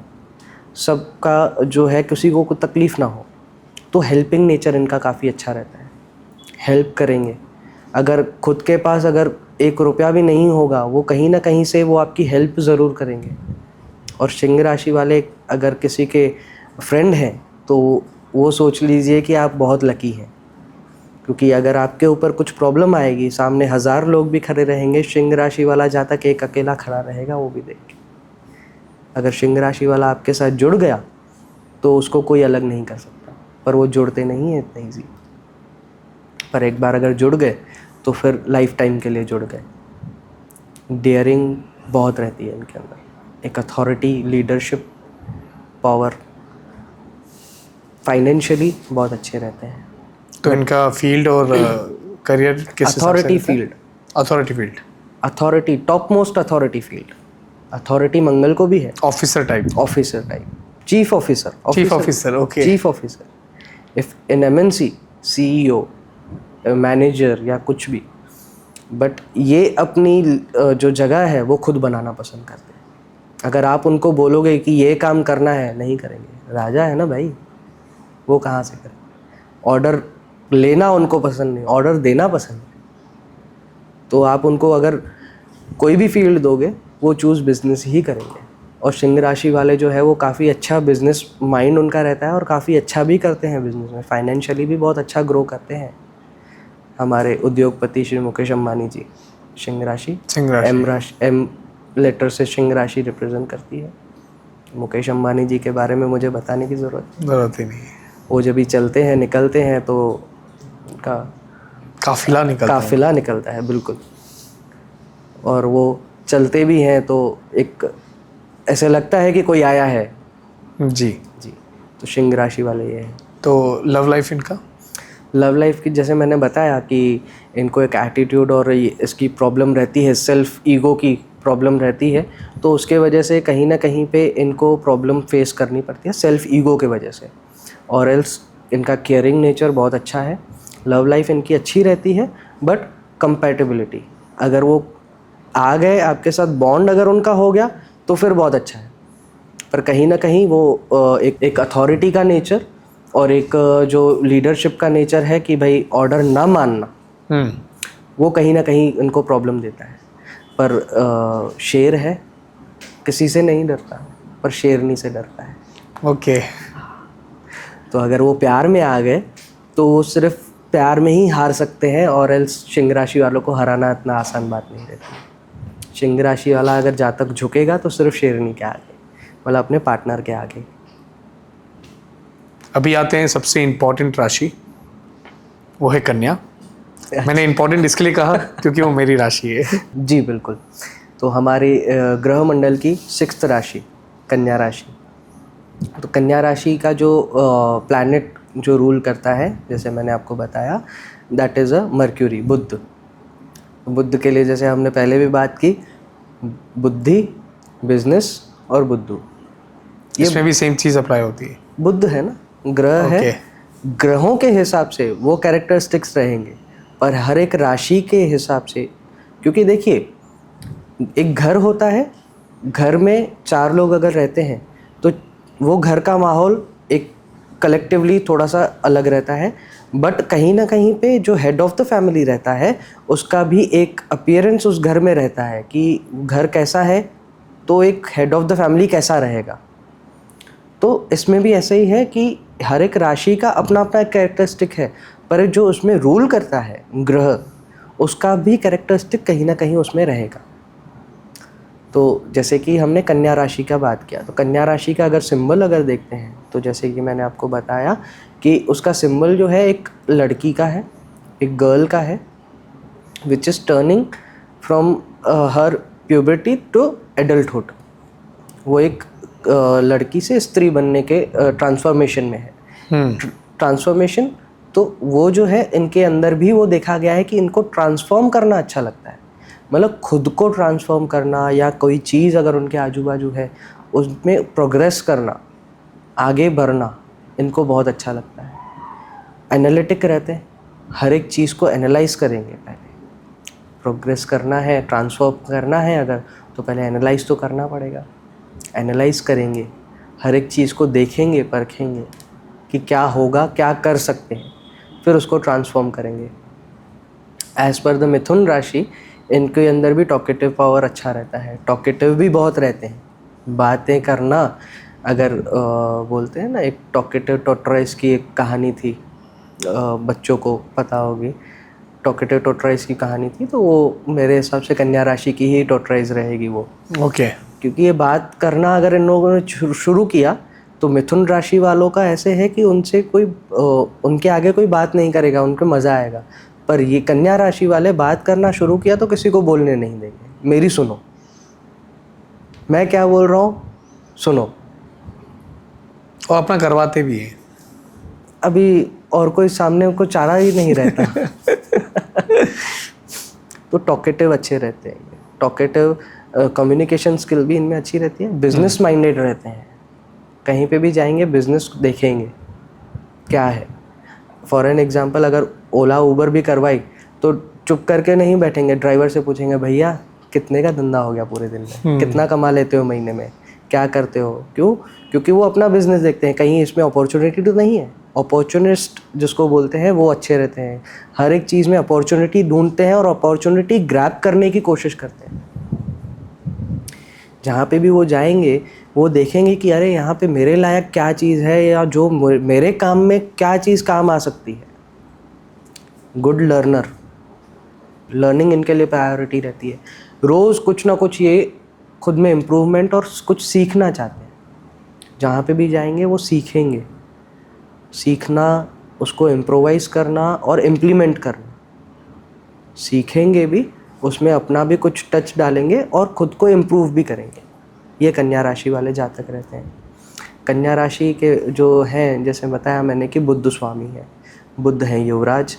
सबका जो है किसी को कोई तकलीफ़ ना हो। तो हेल्पिंग नेचर इनका काफ़ी अच्छा रहता है, हेल्प करेंगे। अगर खुद के पास अगर 1 रुपया भी नहीं होगा, वो कहीं ना कहीं से वो आपकी हेल्प ज़रूर करेंगे। और सिंह राशि वाले अगर किसी के फ्रेंड हैं तो वो सोच लीजिए कि आप बहुत लकी हैं, क्योंकि अगर आपके ऊपर कुछ प्रॉब्लम आएगी, सामने 1000 लोग भी खड़े रहेंगे, सिंह राशि वाला जातक एक अकेला खड़ा रहेगा, वो भी देख के। अगर सिंह राशि वाला आपके साथ जुड़ गया तो उसको कोई अलग नहीं कर सकता, पर वो जुड़ते नहीं है इतना ईजी। पर एक बार अगर जुड़ गए तो फिर लाइफ टाइम के लिए जुड़ गए। डेयरिंग बहुत रहती है इनके अंदर, एक अथॉरिटी, लीडरशिप, पावर। फाइनेंशियली बहुत अच्छे रहते हैं, तो इनका फील्ड और करियर किस authority field, authority field, authority, top most authority field. Authority Mangal को भी है, officer type, officer type, chief officer, chief officer, okay, chief officer if in MNC, CEO, manager या कुछ भी। बट ये अपनी जो जगह है वो खुद बनाना पसंद करते हैं। अगर आप उनको बोलोगे कि ये काम करना है, नहीं करेंगे। राजा है ना भाई, वो कहाँ से करें। ऑर्डर लेना उनको पसंद नहीं, ऑर्डर देना पसंद है। तो आप उनको अगर कोई भी फील्ड दोगे वो चूज़ बिजनेस ही करेंगे। और सिंह राशि वाले जो है वो काफ़ी अच्छा बिजनेस माइंड उनका रहता है और काफ़ी अच्छा भी करते हैं बिजनेस में, फाइनेंशियली भी बहुत अच्छा ग्रो करते हैं। हमारे उद्योगपति श्री मुकेश अंबानी जी, सिंह राशि, एम लेटर से सिंह राशि रिप्रेजेंट करती है। मुकेश अंबानी जी के बारे में मुझे बताने की ज़रूरत ही नहीं है। वो जब भी चलते हैं निकलते हैं तो उनका काफिला निकलता है, बिल्कुल। और वो चलते भी हैं तो एक ऐसे लगता है कि कोई आया है। जी जी, तो सिंह राशि वाले ये हैं। तो लव लाइफ इनका, लव लाइफ की जैसे मैंने बताया कि इनको एक एटीट्यूड और इसकी प्रॉब्लम रहती है, सेल्फ ईगो की प्रॉब्लम रहती है। तो उसके वजह से कहीं ना कहीं पे इनको प्रॉब्लम फेस करनी पड़ती है सेल्फ ईगो के वजह से। और एल्स इनका केयरिंग नेचर बहुत अच्छा है। लव लाइफ इनकी अच्छी रहती है, बट कंपैटिबिलिटी, अगर वो आ गए आपके साथ, बॉन्ड अगर उनका हो गया तो फिर बहुत अच्छा है। पर कहीं ना कहीं वो एक अथॉरिटी का नेचर और एक जो लीडरशिप का नेचर है कि भाई ऑर्डर ना मानना, वो कहीं ना कहीं इनको प्रॉब्लम देता है। पर शेर है, किसी से नहीं डरता, पर शेरनी से डरता है। ओके। तो अगर वो प्यार में आ गए तो वो सिर्फ प्यार में ही हार सकते हैं, और एल्स सिंह राशि वालों को हराना इतना आसान बात नहीं रहती। सिंह राशि वाला अगर जातक झुकेगा तो सिर्फ शेरनी के आगे, मतलब अपने पार्टनर के आगे। अभी आते हैं सबसे इम्पोर्टेंट राशि, वो है कन्या। मैंने इम्पोर्टेंट इसके लिए कहा क्योंकि वो मेरी राशि है। जी बिल्कुल। तो हमारे ग्रह मंडल की 6th राशि कन्या राशि। तो कन्या राशि का जो प्लैनेट जो रूल करता है, जैसे मैंने आपको बताया, दैट इज़ अ मर्क्यूरी, बुध। बुध के लिए जैसे हमने पहले भी बात की, बुद्धि, बिजनेस और बुद्धू, इसमें भी सेम चीज़ अप्लाई होती है। बुध है ना, ग्रह है, ग्रहों के हिसाब से वो कैरेक्टरिस्टिक्स रहेंगे, पर हर एक राशि के हिसाब से। क्योंकि देखिए, एक घर होता है, घर में 4 लोग अगर रहते हैं तो वो घर का माहौल एक कलेक्टिवली थोड़ा सा अलग रहता है। बट कहीं ना कहीं पे जो हेड ऑफ द फैमिली रहता है उसका भी एक अपीयरेंस उस घर में रहता है कि घर कैसा है तो एक हेड ऑफ द फैमिली कैसा रहेगा। तो इसमें भी ऐसे ही है कि हर एक राशि का अपना अपना एक कैरेक्टरिस्टिक है, पर जो उसमें रूल करता है ग्रह, उसका भी कैरेक्टरिस्टिक कहीं ना कहीं उसमें रहेगा। तो जैसे कि हमने कन्या राशि का बात किया, तो कन्या राशि का अगर सिंबल अगर देखते हैं तो जैसे कि मैंने आपको बताया कि उसका सिंबल जो है एक लड़की का है, एक गर्ल का है, which is turning from her puberty to adulthood. वो एक लड़की से स्त्री बनने के ट्रांसफॉर्मेशन में है। ट्रांसफॉर्मेशन, तो वो जो है इनके अंदर भी वो देखा गया है कि इनको ट्रांसफॉर्म करना अच्छा लगता है। मतलब खुद को ट्रांसफॉर्म करना, या कोई चीज़ अगर उनके आजू बाजू है उसमें प्रोग्रेस करना, आगे बढ़ना, इनको बहुत अच्छा लगता है। एनालिटिक रहते हैं, हर एक चीज़ को एनालाइज करेंगे। पहले प्रोग्रेस करना है, ट्रांसफॉर्म करना है अगर, तो पहले एनालाइज तो करना पड़ेगा। एनालाइज करेंगे, हर एक चीज़ को देखेंगे, परखेंगे कि क्या होगा, क्या कर सकते हैं, फिर उसको ट्रांसफॉर्म करेंगे। एज़ पर द मिथुन राशि, इनके अंदर भी टॉकेटिव पावर अच्छा रहता है, टॉकेटिव भी बहुत रहते हैं, बातें करना। अगर बोलते हैं ना, एक टॉकेटिव टॉर्टोइस की एक कहानी थी, बच्चों को पता होगी, टॉकेटिव टॉर्टोइस की कहानी थी, तो वो मेरे हिसाब से कन्या राशि की ही टॉर्टोइस रहेगी वो। ओके। क्योंकि ये बात करना अगर इन लोगों ने शुरू किया तो मिथुन राशि वालों का ऐसे है कि उनसे कोई उनके आगे कोई बात नहीं करेगा, उनको मज़ा आएगा। पर ये कन्या राशि वाले बात करना शुरू किया तो किसी को बोलने नहीं देंगे। मेरी सुनो, मैं क्या बोल रहा हूँ सुनो। और अपना करवाते भी हैं। अभी और कोई सामने उनको चारा ही नहीं रहता। तो टॉकेटिव अच्छे रहते हैं, टॉकेटिव, कम्युनिकेशन स्किल भी इनमें अच्छी रहती है, बिजनेस माइंडेड रहते हैं, कहीं पे भी जाएंगे बिजनेस देखेंगे क्या है। फॉर एन एग्जांपल, अगर ओला उबर भी करवाई तो चुप करके नहीं बैठेंगे, ड्राइवर से पूछेंगे भैया कितने का धंधा हो गया पूरे दिन में, कितना कमा लेते हो महीने में, क्या करते हो, क्यों? क्योंकि वो अपना बिजनेस देखते हैं, कहीं इसमें अपॉर्चुनिटी तो नहीं है। अपॉर्चुनिस्ट जिसको बोलते हैं वो अच्छे रहते हैं, हर एक चीज़ में अपॉर्चुनिटी ढूंढते हैं और अपॉर्चुनिटी ग्रैब करने की कोशिश करते हैं। जहाँ पे भी वो जाएंगे वो देखेंगे कि अरे यहाँ पे मेरे लायक क्या चीज़ है, या जो मेरे काम में क्या चीज़ काम आ सकती है। गुड लर्नर, लर्निंग इनके लिए प्रायोरिटी रहती है। रोज़ कुछ ना कुछ ये खुद में इम्प्रूवमेंट और कुछ सीखना चाहते हैं। जहाँ पे भी जाएंगे वो सीखेंगे, सीखना, उसको इम्प्रोवाइज करना और इम्प्लीमेंट करना, सीखेंगे भी, उसमें अपना भी कुछ टच डालेंगे और ख़ुद को इम्प्रूव भी करेंगे। ये कन्या राशि वाले जातक रहते हैं। कन्या राशि के जो हैं, जैसे बताया मैंने कि बुध स्वामी है, बुध हैं युवराज,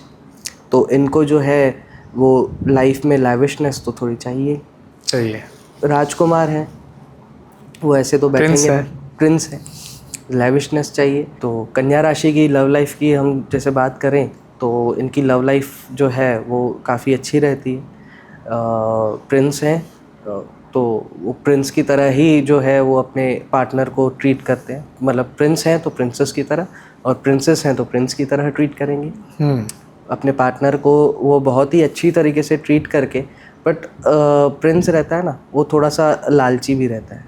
तो इनको जो है वो लाइफ में लैविशनेस तो थोड़ी चाहिए। राजकुमार हैं, वो ऐसे तो बैठेंगे, प्रिंस है, लैविशनेस चाहिए। तो कन्या राशि की लव लाइफ की हम जैसे बात करें तो इनकी लव लाइफ जो है वो काफ़ी अच्छी रहती है। प्रिंस हैं तो वो प्रिंस की तरह ही जो है वो अपने पार्टनर को ट्रीट करते हैं, मतलब प्रिंस हैं तो प्रिंसेस की तरह, और प्रिंसेस हैं तो प्रिंस की तरह ट्रीट करेंगे। अपने पार्टनर को वो बहुत ही अच्छी तरीके से ट्रीट करके, बट प्रिंस रहता है ना, वो थोड़ा सा लालची भी रहता है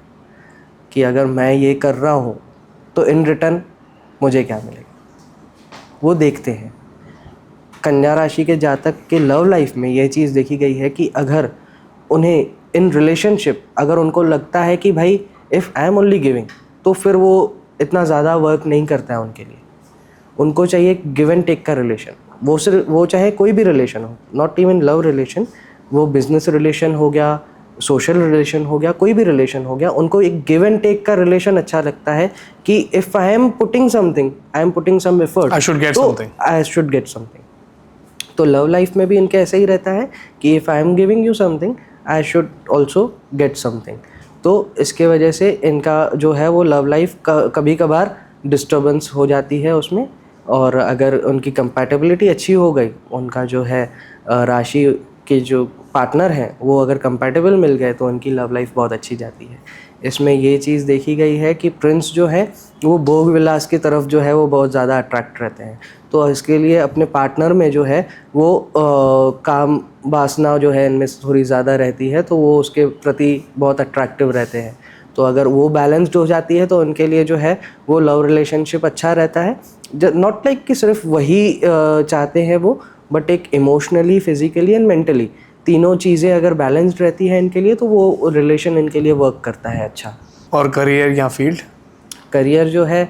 कि अगर मैं ये कर रहा हूँ तो इन रिटर्न मुझे क्या मिलेगा, वो देखते हैं। कन्या राशि के जातक के लव लाइफ में ये चीज़ देखी गई है कि अगर उन्हें इन रिलेशनशिप, अगर उनको लगता है कि भाई if I am only giving, तो फिर वो इतना ज़्यादा वर्क नहीं करता है उनके लिए। उनको चाहिए गिव एंड टेक का रिलेशन, वो चाहे कोई भी रिलेशन हो, नॉट इवन लव रिलेशन, वो बिजनेस रिलेशन हो गया, सोशल रिलेशन हो गया, कोई भी रिलेशन हो गया, उनको एक गिव एंड टेक का रिलेशन अच्छा लगता है कि if I am putting something, I am putting some effort, I should get something. तो लव लाइफ में भी इनके ऐसे ही रहता है कि if I am giving you something I should also get something. तो इसके वजह से इनका जो है वो लव लाइफ कभी कभार डिस्टर्बेंस हो जाती है उसमें, और अगर उनकी कंपैटिबिलिटी अच्छी हो गई, उनका जो है राशि के जो पार्टनर हैं वो अगर कंपैटिबल मिल गए तो उनकी लव लाइफ बहुत अच्छी जाती है। इसमें ये चीज़ देखी गई है कि प्रिंस जो है वो भोग विलास की तरफ जो है वो बहुत ज़्यादा अट्रैक्ट रहते हैं। तो इसके लिए अपने पार्टनर में जो है वो काम वासना जो है इनमें थोड़ी ज़्यादा रहती है, तो वो उसके प्रति बहुत अट्रैक्टिव रहते हैं। तो अगर वो बैलेंस्ड हो जाती है तो उनके लिए जो है वो लव रिलेशनशिप अच्छा रहता है। नॉट लाइक कि सिर्फ वही चाहते हैं वो, बट एक इमोशनली, फिजिकली एंड मेंटली तीनों चीज़ें अगर बैलेंस्ड रहती है इनके लिए तो वो रिलेशन इनके लिए वर्क करता है अच्छा। और करियर या फील्ड? करियर जो है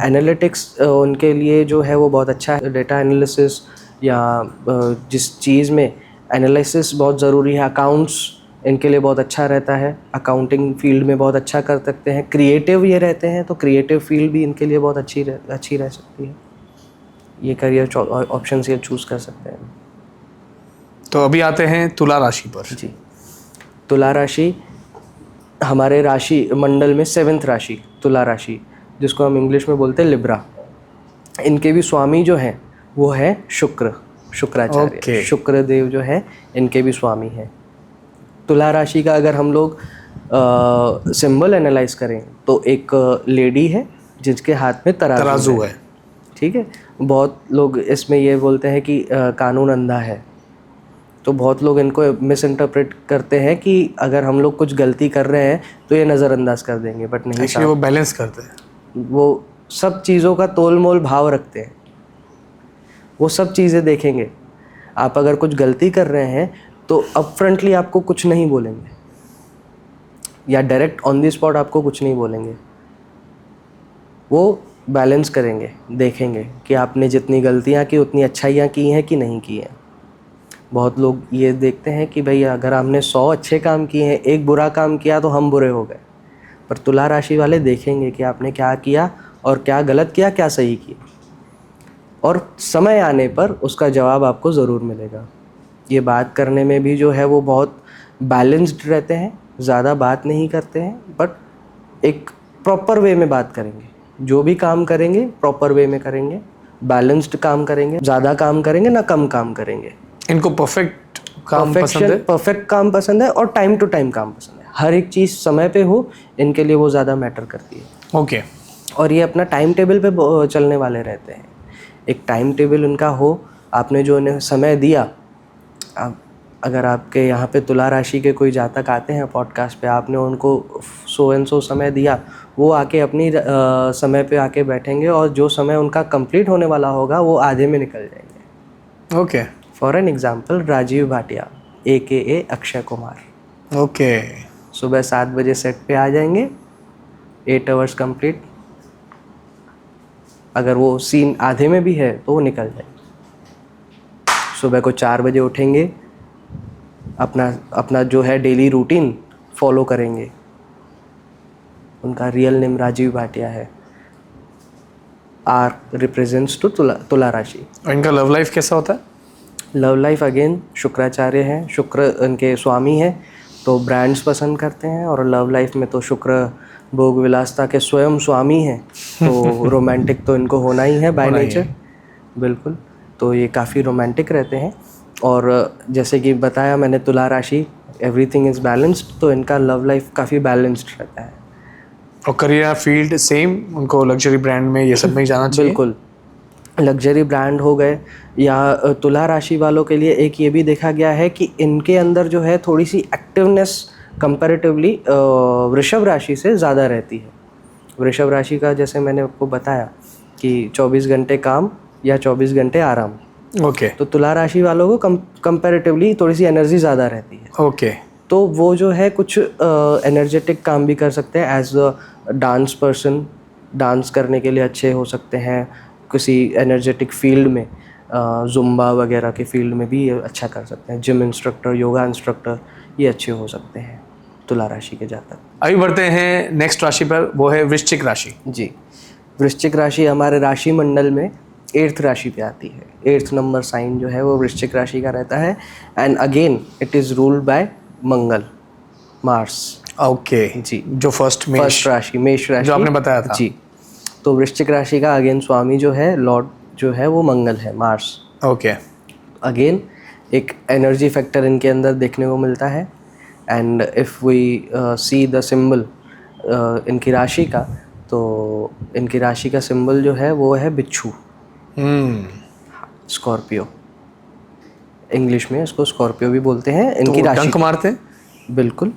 एनालिटिक्स उनके लिए जो है वो बहुत अच्छा है। डेटा एनालिसिस या जिस चीज़ में एनालिसिस बहुत ज़रूरी है, अकाउंट्स इनके लिए बहुत अच्छा रहता है, अकाउंटिंग फील्ड में बहुत अच्छा कर सकते हैं। क्रिएटिव ये रहते हैं तो क्रिएटिव फील्ड भी इनके लिए बहुत अच्छी रह सकती है। ये करियर ऑप्शन ये चूज़ कर सकते हैं। तो अभी आते हैं तुला राशि पर। जी, तुला राशि हमारे राशि मंडल में 7th राशि तुला राशि, जिसको हम इंग्लिश में बोलते हैं लिब्रा। इनके भी स्वामी जो हैं वो है शुक्राचार्य। शुक्र देव जो है इनके भी स्वामी हैं। तुला राशि का अगर हम लोग सिंबल एनालाइज करें तो एक लेडी है जिसके हाथ में तराजू है। ठीक है, बहुत लोग इसमें ये बोलते हैं कि कानून अंधा है, तो बहुत लोग इनको मिस इंटरप्रेट करते हैं कि अगर हम लोग कुछ गलती कर रहे हैं तो ये नज़रअंदाज कर देंगे, बट नहीं, एक्चुअली वो बैलेंस करते हैं, वो सब चीज़ों का तोल मोल भाव रखते हैं, वो सब चीज़ें देखेंगे। आप अगर कुछ गलती कर रहे हैं तो अपफ्रंटली आपको कुछ नहीं बोलेंगे, या डायरेक्ट ऑन द स्पॉट आपको कुछ नहीं बोलेंगे, वो बैलेंस करेंगे, देखेंगे कि आपने जितनी गलतियाँ की उतनी अच्छाइयाँ की हैं कि नहीं की हैं। बहुत लोग ये देखते हैं कि भाई अगर हमने 100 अच्छे काम किए हैं, एक बुरा काम किया तो हम बुरे हो गए, पर तुला राशि वाले देखेंगे कि आपने क्या किया और क्या गलत किया, क्या सही किया, और समय आने पर उसका जवाब आपको ज़रूर मिलेगा। ये बात करने में भी जो है वो बहुत बैलेंस्ड रहते हैं, ज़्यादा बात नहीं करते हैं, बट एक प्रॉपर वे में बात करेंगे। जो भी काम करेंगे प्रॉपर वे में करेंगे, बैलेंस्ड काम करेंगे, ज़्यादा काम करेंगे ना कम काम करेंगे। इनको परफेक्ट काम पसंद है? परफेक्ट काम पसंद है और टाइम टू टाइम काम पसंद है। हर एक चीज़ समय पे हो, इनके लिए वो ज़्यादा मैटर करती है। ओके। और ये अपना टाइम टेबल पे चलने वाले रहते हैं। एक टाइम टेबल उनका हो, आपने जो उन्हें समय दिया। अगर आपके यहाँ पे तुला राशि के कोई जातक आते हैं पॉडकास्ट पे, आपने उनको सो एंड सो समय दिया, वो आके अपनी समय पे आके बैठेंगे और जो समय उनका कंप्लीट होने वाला होगा वो आधे में निकल जाएंगे। Okay. For an example, Rajiv Bhatia AKA Akshay Kumar. Okay. सुबह 7 बजे सेट पे आ जाएंगे, 8 आवर्स कंप्लीट। अगर वो सीन आधे में भी है तो वो निकल जाएंगे। सुबह को 4 बजे उठेंगे, अपना जो है डेली रूटीन फॉलो करेंगे। उनका रियल नेम राजीव भाटिया है। R रिप्रेजेंट्स टू तुला राशि। और इनका लव लाइफ कैसा होता है? लव लाइफ अगेन शुक्राचार्य हैं, शुक्र इनके स्वामी हैं, तो ब्रांड्स पसंद करते हैं। और लव लाइफ में तो शुक्र भोग विलासता के स्वयं स्वामी हैं, तो रोमांटिक तो इनको होना ही है बाय नेचर। बिल्कुल, तो ये काफ़ी रोमांटिक रहते हैं। और जैसे कि बताया मैंने, तुला राशि एवरीथिंग इज़ बैलेंस्ड, तो इनका लव लाइफ काफ़ी बैलेंस्ड रहता है। और करियर फील्ड सेम, उनको लग्जरी ब्रांड में ये सब में जाना चाहिए? बिल्कुल, लग्जरी ब्रांड हो गए, या तुला राशि वालों के लिए एक ये भी देखा गया है कि इनके अंदर जो है थोड़ी सी एक्टिवनेस कंपैरेटिवली वृषभ राशि से ज़्यादा रहती है। वृषभ राशि का जैसे मैंने आपको बताया कि 24 घंटे काम या 24 घंटे आराम। ओके। तो तुला राशि वालों को कंपैरेटिवली थोड़ी सी एनर्जी ज़्यादा रहती है। ओके। तो वो जो है कुछ एनर्जेटिक काम भी कर सकते हैं। As a dance person, dance करने के लिए अच्छे हो सकते हैं। किसी एनर्जेटिक फील्ड में, जुम्बा वगैरह के फील्ड में भी ये अच्छा कर सकते हैं। जिम इंस्ट्रक्टर, योगा इंस्ट्रक्टर, ये अच्छे हो सकते हैं तुला राशि के जातक। अभी बढ़ते हैं नेक्स्ट राशि पर, वो है वृश्चिक राशि। जी, वृश्चिक राशि हमारे राशि मंडल में 8th राशि पे आती है। 8th नंबर साइन जो है वो वृश्चिक राशि का रहता है। And again it is ruled by Mangal, Mars. Okay जी, जो फर्स्ट राशि मेष राशि जो आपने बताया था। जी, तो वृश्चिक राशि का अगेन स्वामी जो है, लॉर्ड जो है वो मंगल है, मार्स। ओके। अगेन एक एनर्जी फैक्टर इनके अंदर देखने को मिलता है। And if we see the symbol इनकी राशि का, तो इनकी राशि का सिंबल जो है वो है बिच्छू, स्कॉर्पियो। इंग्लिश में इसको स्कॉर्पियो भी बोलते हैं। इनकी तो राशि डंक मारते हैं? बिल्कुल,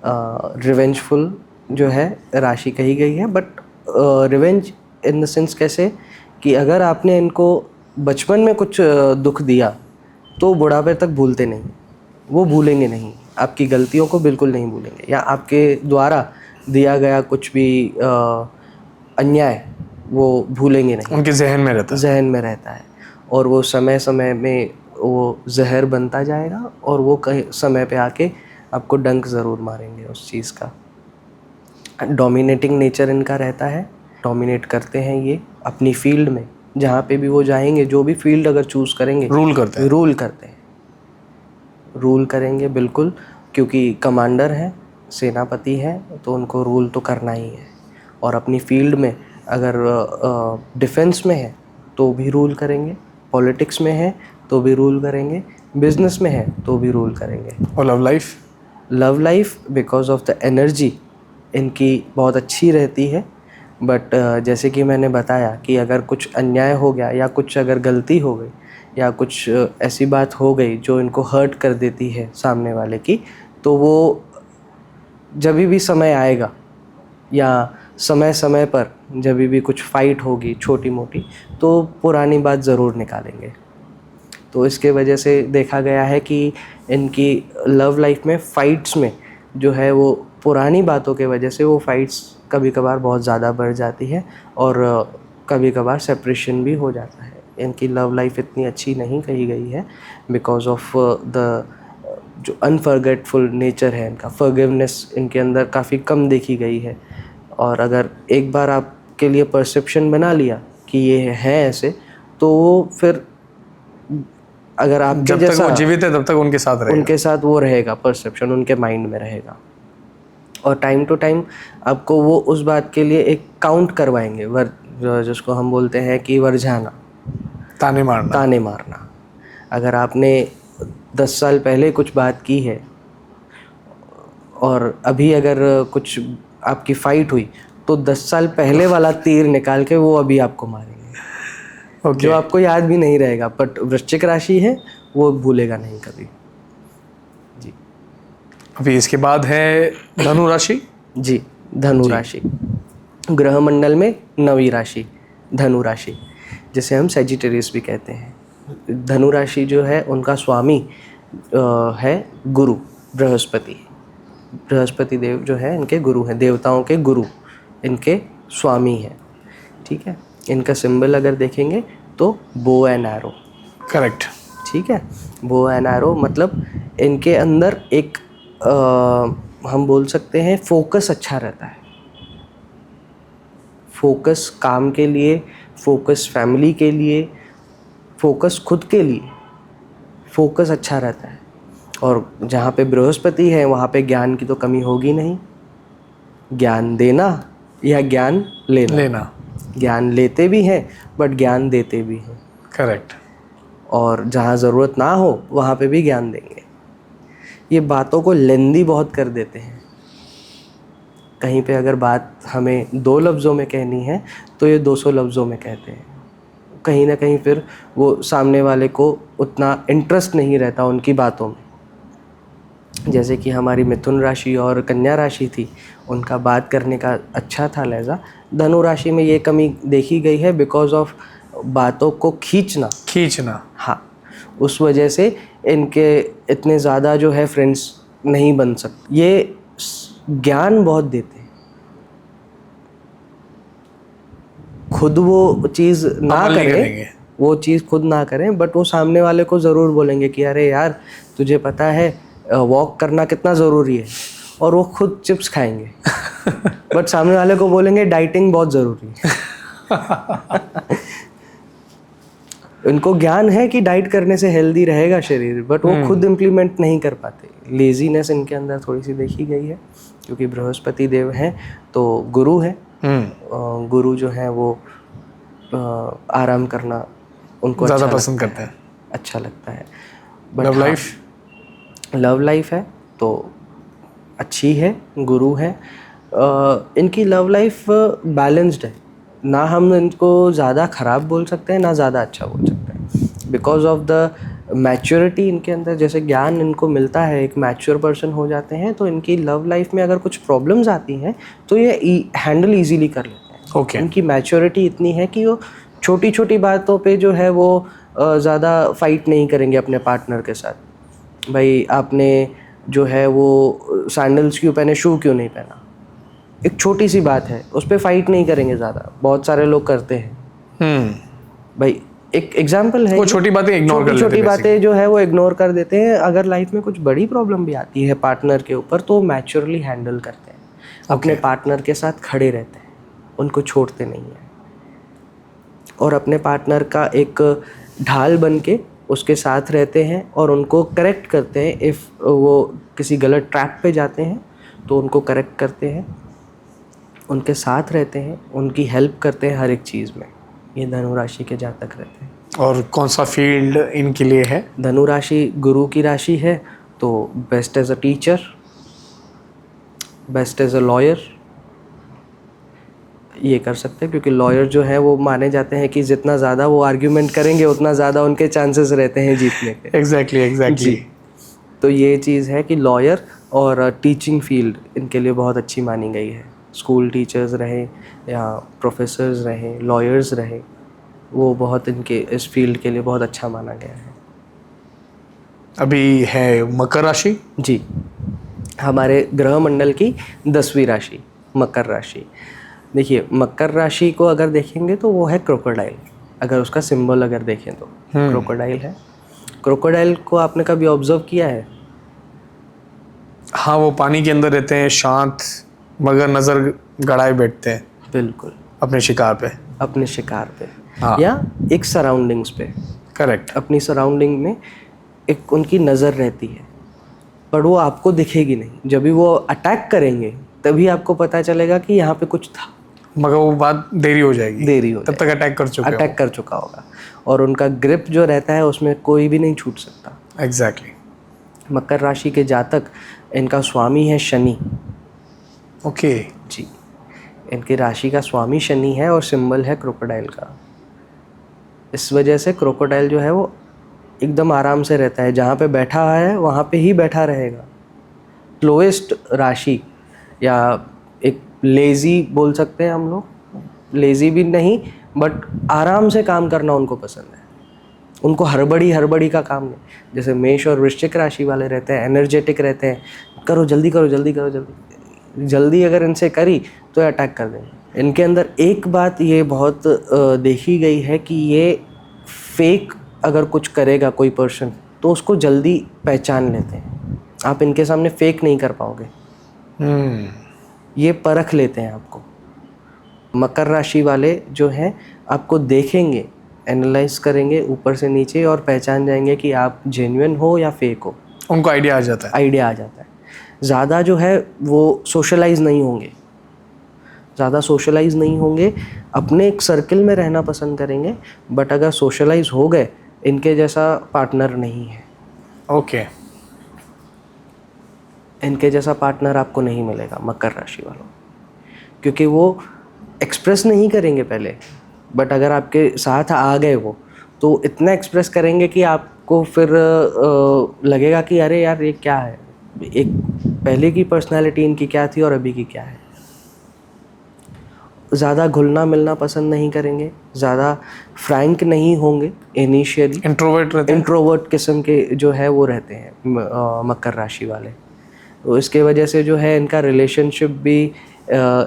रिवेंजफुल जो है राशि कही गई है। But revenge in the sense कैसे कि अगर आपने इनको बचपन में कुछ दुख दिया तो बुढ़ापे तक भूलते नहीं, वो भूलेंगे नहीं, आपकी गलतियों को बिल्कुल नहीं भूलेंगे, या आपके द्वारा दिया गया कुछ भी अन्याय वो भूलेंगे नहीं, उनके जहन में रहता है। जहन में रहता है। और वो समय समय में वो जहर बनता जाएगा और वो कहीं समय पे आके आपको डंक ज़रूर मारेंगे उस चीज़ का। डोमिनेटिंग नेचर इनका रहता है, डोमिनेट करते हैं ये अपनी फील्ड में। जहाँ पे भी वो जाएंगे, जो भी फील्ड अगर चूज़ करेंगे, रूल करते हैं। रूल करेंगे बिल्कुल, क्योंकि कमांडर हैं, सेनापति हैं, तो उनको रूल तो करना ही है। और अपनी फील्ड में अगर डिफेंस में है तो भी रूल करेंगे, पॉलिटिक्स में है तो भी रूल करेंगे, बिजनेस में है तो भी रूल करेंगे। और love life because of the energy इनकी बहुत अच्छी रहती है। बट जैसे कि मैंने बताया कि अगर कुछ अन्याय हो गया या कुछ अगर गलती हो गई या कुछ ऐसी बात हो गई जो इनको हर्ट कर देती है सामने वाले की, तो वो जब भी समय आएगा या समय समय पर जब भी कुछ फाइट होगी छोटी मोटी, तो पुरानी बात ज़रूर निकालेंगे। तो इसके वजह से देखा गया है कि इनकी लव लाइफ में फ़ाइट्स में जो है वो पुरानी बातों के वजह से वो फ़ाइट्स कभी कभार बहुत ज़्यादा बढ़ जाती है और कभी कभार सेपरेशन भी हो जाता है। इनकी लव लाइफ इतनी अच्छी नहीं कही गई है बिकॉज ऑफ द जो अनफॉरगेटफुल नेचर है इनका, फॉरगिवनेस इनके अंदर काफ़ी कम देखी गई है। और अगर एक बार आपके लिए परसेप्शन बना लिया कि ये है ऐसे, तो वो फिर अगर आपके जब तक जैसा वो जीवित है तब तक उनके साथ रहेगा। उनके साथ वो रहेगा, परसेप्शन उनके माइंड में रहेगा। और टाइम टू टाइम आपको वो उस बात के लिए एक काउंट करवाएंगे, जिसको हम बोलते हैं कि वर्झाना, ताने मारना। अगर आपने 10 साल पहले कुछ बात की है और अभी अगर कुछ आपकी फाइट हुई, तो 10 साल पहले वाला तीर निकाल के वो अभी आपको मारेंगे। जो आपको याद भी नहीं रहेगा, बट वृश्चिक राशि है वो भूलेगा नहीं कभी। जी। अभी इसके बाद है धनु राशि। जी, धनु राशि ग्रह मंडल में 9वीं राशि धनु राशि, जिसे हम सेजिटेरियस भी कहते हैं। धनु राशि जो है उनका स्वामी है गुरु, बृहस्पति देव जो है इनके गुरु हैं, देवताओं के गुरु इनके स्वामी हैं। ठीक है, इनका सिंबल अगर देखेंगे तो बो एंड एरो। करेक्ट। ठीक है, बो एंड एरो मतलब इनके अंदर एक हम बोल सकते हैं फोकस अच्छा रहता है। फोकस काम के लिए, फोकस फैमिली के लिए, फोकस खुद के लिए, फोकस अच्छा रहता है। और जहाँ पे बृहस्पति है वहाँ पे ज्ञान की तो कमी होगी नहीं। ज्ञान देना या ज्ञान लेना। ज्ञान लेते भी हैं बट ज्ञान देते भी हैं। करेक्ट। और जहाँ ज़रूरत ना हो वहाँ पे भी ज्ञान देंगे। ये बातों को लेंदी बहुत कर देते हैं। कहीं पे अगर बात हमें 2 लफ्ज़ों में कहनी है तो ये 200 लफ्ज़ों में कहते हैं। कहीं ना कहीं फिर वो सामने वाले को उतना इंटरेस्ट नहीं रहता उनकी बातों में। जैसे कि हमारी मिथुन राशि और कन्या राशि थी, उनका बात करने का अच्छा था लहजा। धनु राशि में ये कमी देखी गई है बिकॉज ऑफ बातों को खींचना। हाँ, उस वजह से इनके इतने ज़्यादा जो है फ्रेंड्स नहीं बन सकते। ये ज्ञान बहुत देते हैं, खुद वो चीज़ ना करें, वो चीज़ खुद ना करें, बट वो सामने वाले को ज़रूर बोलेंगे कि अरे यार तुझे पता है वॉक करना कितना ज़रूरी है, और वो खुद चिप्स खाएंगे बट सामने वाले को बोलेंगे डाइटिंग बहुत ज़रूरी है। उनको ज्ञान है कि डाइट करने से हेल्दी रहेगा शरीर, बट वो खुद इम्प्लीमेंट नहीं कर पाते। लेजीनेस इनके अंदर थोड़ी सी देखी गई है, क्योंकि बृहस्पति देव हैं तो गुरु है। गुरु जो है वो आराम करना उनको ज़्यादा पसंद करते हैं, अच्छा लगता है। लव लाइफ है तो अच्छी है, गुरु है। इनकी लव लाइफ बैलेंस्ड है, ना हम इनको ज़्यादा ख़राब बोल सकते हैं ना ज़्यादा अच्छा बोल सकते हैं, बिकॉज ऑफ द मैच्योरिटी इनके अंदर। जैसे ज्ञान इनको मिलता है, एक मैच्योर पर्सन हो जाते हैं, तो इनकी लव लाइफ में अगर कुछ प्रॉब्लम्स आती हैं तो ये हैंडल ईजीली कर लेते हैं। Okay. इनकी मैच्योरिटी इतनी है कि वो छोटी छोटी बातों पे जो है वो ज़्यादा फाइट नहीं करेंगे अपने पार्टनर के साथ। भाई आपने जो है वो सैंडल्स क्यों पहने, शू क्यों नहीं पहना, एक छोटी सी बात है, उस पर फाइट नहीं करेंगे ज़्यादा। बहुत सारे लोग करते हैं। भाई एक एग्जाम्पल है, वो छोटी बातें इग्नोर कर लेते हैं, छोटी बातें जो है वो इग्नोर कर देते हैं। अगर लाइफ में कुछ बड़ी प्रॉब्लम भी आती है पार्टनर के ऊपर तो मैच्योरली हैंडल करते हैं। अपने पार्टनर के साथ खड़े रहते हैं, उनको छोड़ते नहीं हैं, और अपने पार्टनर का एक ढाल बन के उसके साथ रहते हैं और उनको करेक्ट करते हैं। इफ़ वो किसी गलत ट्रैप पे जाते हैं तो उनको करेक्ट करते हैं, उनके साथ रहते हैं, उनकी हेल्प करते हैं हर एक चीज़ में। ये धनु राशि के जातक रहते हैं। और कौन सा फील्ड इनके लिए है? धनु राशि गुरु की राशि है, तो best as a teacher, best as a lawyer ये कर सकते हैं, क्योंकि लॉयर जो है वो माने जाते हैं कि जितना ज़्यादा वो आर्ग्यूमेंट करेंगे उतना ज़्यादा उनके चांसेस रहते हैं जीतने के। एग्जैक्टली। तो ये चीज़ है कि लॉयर और टीचिंग फील्ड इनके लिए बहुत अच्छी मानी गई है। स्कूल टीचर्स रहे या प्रोफेसर्स रहे, लॉयर्स रहे, वो बहुत इनके इस फील्ड के लिए बहुत अच्छा माना गया है। अभी है मकर राशि। जी, हमारे ग्रह मंडल की 10वीं राशि मकर राशि। देखिए, मकर राशि को अगर देखेंगे तो वो है क्रोकोडाइल। अगर उसका सिंबल अगर देखें तो क्रोकोडाइल है। क्रोकोडाइल को आपने कभी ऑब्जर्व किया है? हाँ, वो पानी के अंदर रहते हैं, शांत, मगर नज़र गड़ाए बैठते हैं। बिल्कुल, अपने शिकार पे। हाँ। या एक सराउंडिंग्स पे, करेक्ट। अपनी सराउंडिंग में एक उनकी नज़र रहती है, पर वो आपको दिखेगी नहीं। जब भी वो अटैक करेंगे तभी आपको पता चलेगा कि यहाँ पे कुछ था, मगर वो बात देरी हो जाएगी, देरी हो तब तक अटैक कर चुके अटैक कर चुका होगा, और उनका ग्रिप जो रहता है उसमें कोई भी नहीं छूट सकता। हो। एग्जैक्टली। मकर राशि के जातक, इनका स्वामी है शनि। ओके। जी, इनकी राशि का स्वामी शनि है और सिंबल है क्रोकोडाइल का। इस वजह से क्रोकोडाइल जो है वो एकदम आराम से रहता है, जहाँ पे बैठा है वहाँ पे ही बैठा रहेगा। स्लोएस्ट राशि, या एक लेज़ी बोल सकते हैं हम लोग, लेज़ी भी नहीं बट आराम से काम करना उनको पसंद है। उनको हड़बड़ी का काम नहीं। जैसे मेष और वृश्चिक राशि वाले रहते हैं, एनर्जेटिक रहते हैं, करो जल्दी करो जल्दी करो जल्दी जल्दी, अगर इनसे करी तो अटैक कर देंगे। इनके अंदर एक बात ये बहुत देखी गई है कि ये फेक अगर कुछ करेगा कोई पर्सन तो उसको जल्दी पहचान लेते हैं। आप इनके सामने फेक नहीं कर पाओगे। ये परख लेते हैं आपको। मकर राशि वाले जो हैं आपको देखेंगे, एनालाइज करेंगे ऊपर से नीचे और पहचान जाएंगे कि आप जेन्युइन हो या फेक हो। उनको आइडिया आ जाता है। आइडिया आ जाता है। ज़्यादा जो है वो सोशलाइज नहीं होंगे, ज़्यादा सोशलाइज नहीं होंगे, अपने एक सर्कल में रहना पसंद करेंगे। बट अगर सोशलाइज हो गए, इनके जैसा पार्टनर नहीं है। ओके। इनके जैसा पार्टनर आपको नहीं मिलेगा मकर राशि वालों, क्योंकि वो एक्सप्रेस नहीं करेंगे पहले, बट अगर आपके साथ आ गए वो तो इतना एक्सप्रेस करेंगे कि आपको फिर लगेगा कि अरे यार ये क्या है, एक पहले की पर्सनालिटी इनकी क्या थी और अभी की क्या है। ज़्यादा घुलना मिलना पसंद नहीं करेंगे, ज़्यादा फ्रैंक नहीं होंगे इनिशियली। इंट्रोवर्ट किस्म के जो है वो रहते हैं मकर राशि वाले। तो इसके वजह से जो है इनका रिलेशनशिप भी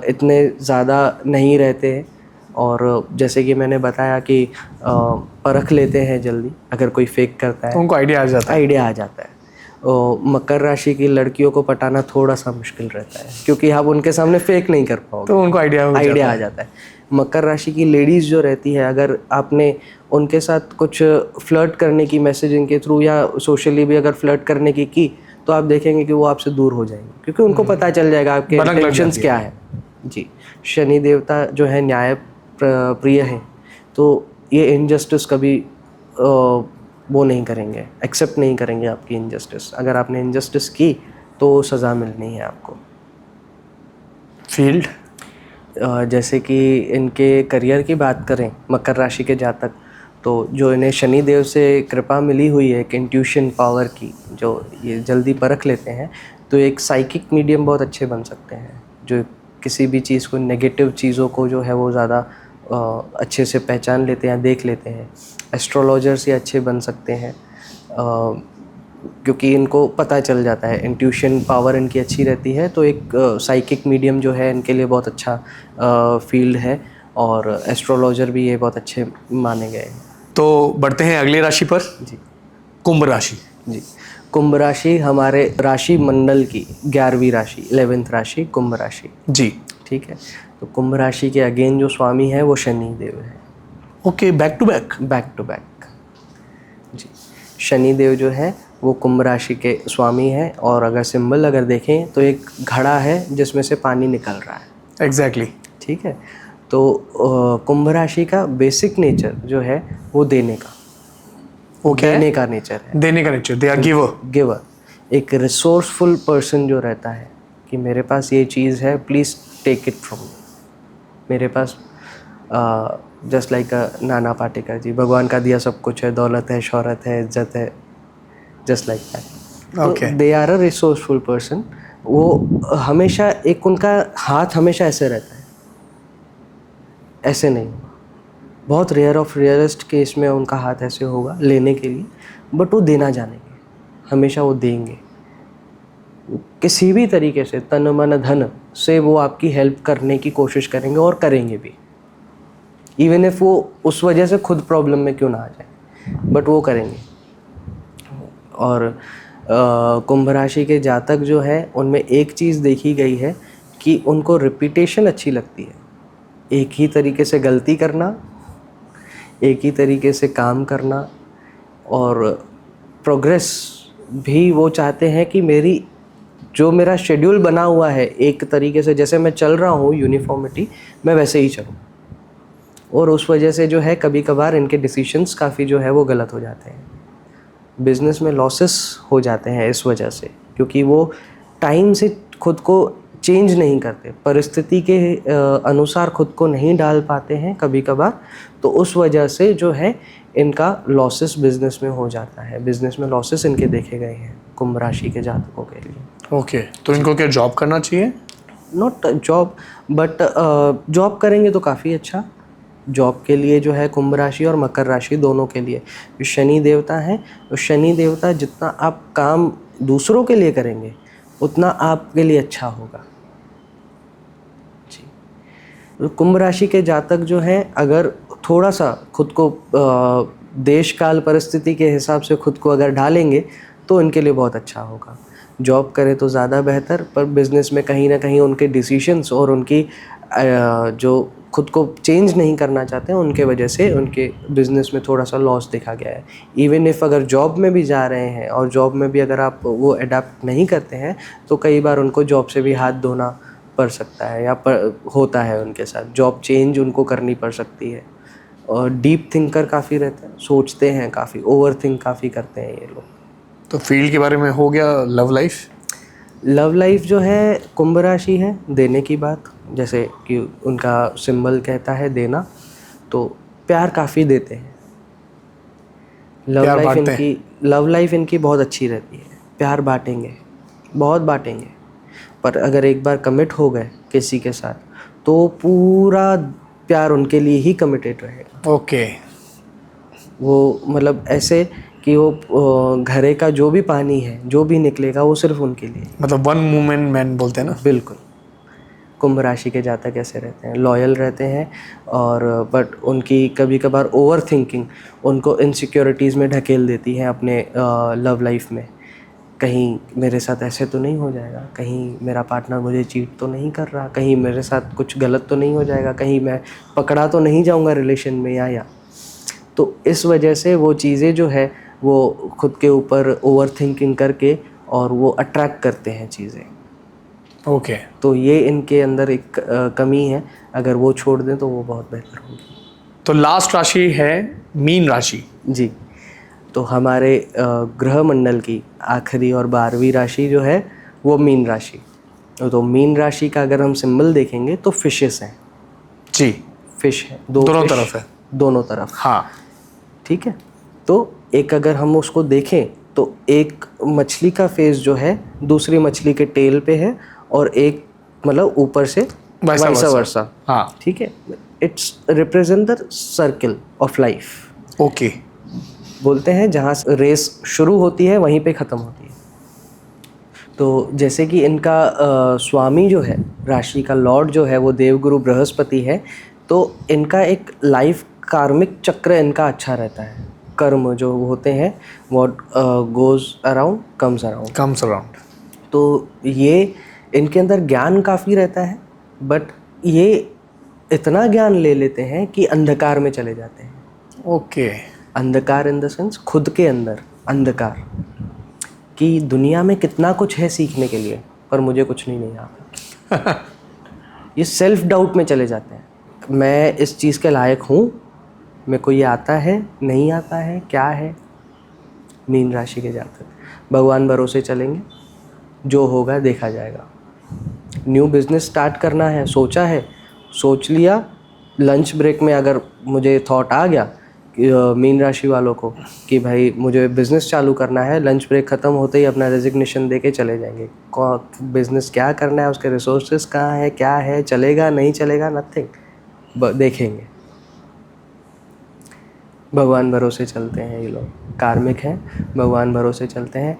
इतने ज़्यादा नहीं रहते हैं। और जैसे कि मैंने बताया कि परख लेते हैं जल्दी, अगर कोई फेक करता है उनको आइडिया आ जाता है। मकर राशि की लड़कियों को पटाना थोड़ा सा मुश्किल रहता है, क्योंकि आप उनके सामने फेक नहीं कर पाओगे, तो उनको आइडिया आ जाता है। मकर राशि की लेडीज़ जो रहती है, अगर आपने उनके साथ कुछ फ्लर्ट करने की मैसेजिंग के थ्रू या सोशली भी अगर फ्लर्ट करने की तो आप देखेंगे कि वो आपसे दूर हो जाएंगे, क्योंकि उनको पता चल जाएगा आपके इंटेंशंस क्या है। जी, शनि देवता जो है न्याय प्रिय है, तो ये इनजस्टिस कभी वो नहीं करेंगे, एक्सेप्ट नहीं करेंगे आपकी इनजस्टिस। अगर आपने इनजस्टिस की तो सज़ा मिलनी है आपको। फील्ड, जैसे कि इनके करियर की बात करें मकर राशि के जातक, तो जो इन्हें शनि देव से कृपा मिली हुई है एक इंट्यूशन पावर की, जो ये जल्दी परख लेते हैं, तो एक साइकिक मीडियम बहुत अच्छे बन सकते हैं, जो किसी भी चीज़ को, नेगेटिव चीज़ों को जो है वो ज़्यादा अच्छे से पहचान लेते हैं, देख लेते हैं। एस्ट्रोलॉजर से अच्छे बन सकते हैं, क्योंकि इनको पता चल जाता है, इंट्यूशन पावर इनकी अच्छी रहती है। तो एक साइकिक मीडियम जो है इनके लिए बहुत अच्छा फील्ड है, और एस्ट्रोलॉजर भी ये बहुत अच्छे माने गए हैं। तो बढ़ते हैं अगली राशि पर। जी, कुंभ राशि। जी, कुंभ राशि हमारे राशि मंडल की 11वीं राशि, 11th राशि कुंभ राशि। जी, ठीक है। तो कुंभ राशि के अगेन जो स्वामी है वो शनि देव है। Okay, back to back. जी, शनि देव जो है वो कुंभ राशि के स्वामी है, और अगर सिंबल अगर देखें तो एक घड़ा है जिसमें से पानी निकल रहा है। एग्जैक्टली। ठीक है। तो कुंभ राशि का बेसिक नेचर जो है वो देने का, वो क्या देने है? का नेचर है। देने का नेचर, दे आर गिवर। एक रिसोर्सफुल पर्सन जो रहता है कि मेरे पास ये चीज़ है, please take it from me. मेरे पास जस्ट लाइक नाना पाटेकर जी, भगवान का दिया सब कुछ है, दौलत है, शोहरत है, इज्जत है, just like that. Okay. They are a resourceful person. वो हमेशा एक, उनका हाथ हमेशा ऐसे रहता है, ऐसे नहीं। बहुत रेयर ऑफ रेयरेस्ट केस में उनका हाथ ऐसे होगा लेने के लिए, बट वो देना जानेंगे, हमेशा वो देंगे। किसी भी तरीके से तन मन धन से वो आपकी हेल्प करने की कोशिश करेंगे, और करेंगे भी, इवन इफ वो उस वजह से खुद प्रॉब्लम में क्यों ना आ जाए, बट वो करेंगे। और कुंभ राशि के जातक जो है उनमें एक चीज़ देखी गई है कि उनको रिपीटेशन अच्छी लगती है। एक ही तरीके से गलती करना, एक ही तरीके से काम करना, और प्रोग्रेस भी वो चाहते हैं कि मेरा शेड्यूल बना हुआ है एक तरीके से, जैसे मैं चल रहा हूँ यूनिफॉर्मिटी, मैं वैसे ही चलूँ। और उस वजह से जो है कभी कभार इनके डिसीशंस काफ़ी जो है वो गलत हो जाते हैं, बिज़नेस में लॉसेस हो जाते हैं इस वजह से, क्योंकि वो टाइम से खुद को चेंज नहीं करते, परिस्थिति के अनुसार खुद को नहीं डाल पाते हैं कभी कभार, तो उस वजह से जो है इनका लॉसेस बिजनेस में हो जाता है। बिजनेस में लॉसेस इनके देखे गए हैं कुंभ राशि के जातकों के लिए। ओके, तो इनको क्या जॉब करना चाहिए? नॉट जॉब, बट जॉब करेंगे तो काफ़ी अच्छा। जॉब के लिए जो है कुंभ राशि और मकर राशि दोनों के लिए जो शनि देवता हैं, तो शनि देवता जितना आप काम दूसरों के लिए करेंगे उतना आपके लिए अच्छा होगा जी। तो कुंभ राशि के जातक जो हैं, अगर थोड़ा सा खुद को देश काल परिस्थिति के हिसाब से खुद को अगर ढालेंगे तो इनके लिए बहुत अच्छा होगा। जॉब करें तो ज़्यादा बेहतर, पर बिज़नेस में कहीं ना कहीं उनके डिसीशंस और उनकी जो खुद को चेंज नहीं करना चाहते हैं उनके वजह से उनके बिज़नेस में थोड़ा सा लॉस देखा गया है। इवन इफ़ अगर जॉब में भी जा रहे हैं और जॉब में भी अगर आप वो अडेप्ट नहीं करते हैं तो कई बार उनको जॉब से भी हाथ धोना पड़ सकता है या होता है उनके साथ, जॉब चेंज उनको करनी पड़ सकती है। और डीप थिंकर काफ़ी रहते हैं, सोचते हैं काफ़ी, ओवर थिंक काफ़ी करते हैं ये लोग। तो फील्ड के बारे में हो गया। Love life? लव लाइफ जो है कुंभ राशि है, देने की बात, जैसे कि उनका सिंबल कहता है देना, तो प्यार काफ़ी देते हैं। लव लाइफ इनकी बहुत अच्छी रहती है, प्यार बांटेंगे, बहुत बांटेंगे, पर अगर एक बार कमिट हो गए किसी के साथ तो पूरा प्यार उनके लिए ही कमिटेड रहेगा। ओके। वो मतलब ऐसे कि वो घरे का जो भी पानी है, जो भी निकलेगा वो सिर्फ उनके लिए, मतलब वन वुमेन मैन बोलते हैं ना। बिल्कुल। कुंभ राशि के जातक ऐसे रहते हैं, लॉयल रहते हैं, और बट उनकी कभी कभार ओवर थिंकिंग उनको इनसिक्योरिटीज़ में ढकेल देती है अपने लव लाइफ में। कहीं मेरे साथ ऐसे तो नहीं हो जाएगा, कहीं मेरा पार्टनर मुझे चीट तो नहीं कर रहा, कहीं मेरे साथ कुछ गलत तो नहीं हो जाएगा, कहीं मैं पकड़ा तो नहीं जाऊंगा रिलेशन में या तो इस वजह से वो चीज़ें जो है वो खुद के ऊपर ओवर थिंकिंग करके और वो अट्रैक्ट करते हैं चीज़ें। ओके। तो ये इनके अंदर एक कमी है, अगर वो छोड़ दें तो वो बहुत बेहतर होगी। तो लास्ट राशि है मीन राशि। जी, तो हमारे ग्रह मंडल की आखिरी और 12वीं राशि जो है वो मीन राशि। तो मीन राशि का अगर हम सिंबल देखेंगे तो फिशेस हैं जी, फिश है, दोनों तरफ है, दोनों तरफ, हाँ ठीक है। तो एक अगर हम उसको देखें तो एक मछली का फेस जो है दूसरी मछली के टेल पे है, और एक मतलब ऊपर से वैसा वर्सा, हाँ ठीक है। It's represent the circle of life. Okay. बोलते हैं जहाँ रेस शुरू होती है वहीं पे ख़त्म होती है। तो जैसे कि इनका स्वामी जो है, राशि का लॉर्ड जो है वो देवगुरु बृहस्पति है, तो इनका एक लाइफ कार्मिक चक्र इनका अच्छा रहता है। कर्म जो होते हैं what goes around comes around. तो ये इनके अंदर ज्ञान काफ़ी रहता है, बट ये इतना ज्ञान ले लेते हैं कि अंधकार में चले जाते हैं। ओके। ये इन द सेंस खुद के अंदर अंधकार, कि दुनिया में कितना कुछ है सीखने के लिए पर मुझे कुछ नहीं आता। ये सेल्फ डाउट में चले जाते हैं, मैं इस चीज़ के लायक हूँ, मेरे को ये आता है नहीं आता है क्या है। मीन राशि के जातक भगवान भरोसे चलेंगे, जो होगा देखा जाएगा। न्यू बिज़नेस स्टार्ट करना है, सोचा है, सोच लिया, लंच ब्रेक में अगर मुझे थॉट आ गया मीन राशि वालों को कि भाई मुझे बिज़नेस चालू करना है, लंच ब्रेक ख़त्म होते ही अपना रेजिग्नेशन दे के चले जाएंगे। बिज़नेस क्या करना है, उसके रिसोर्सेज कहाँ है, क्या है, चलेगा नहीं चलेगा, नथिंग, देखेंगे। भगवान भरोसे चलते हैं ये लोग, कार्मिक हैं, भगवान भरोसे चलते हैं।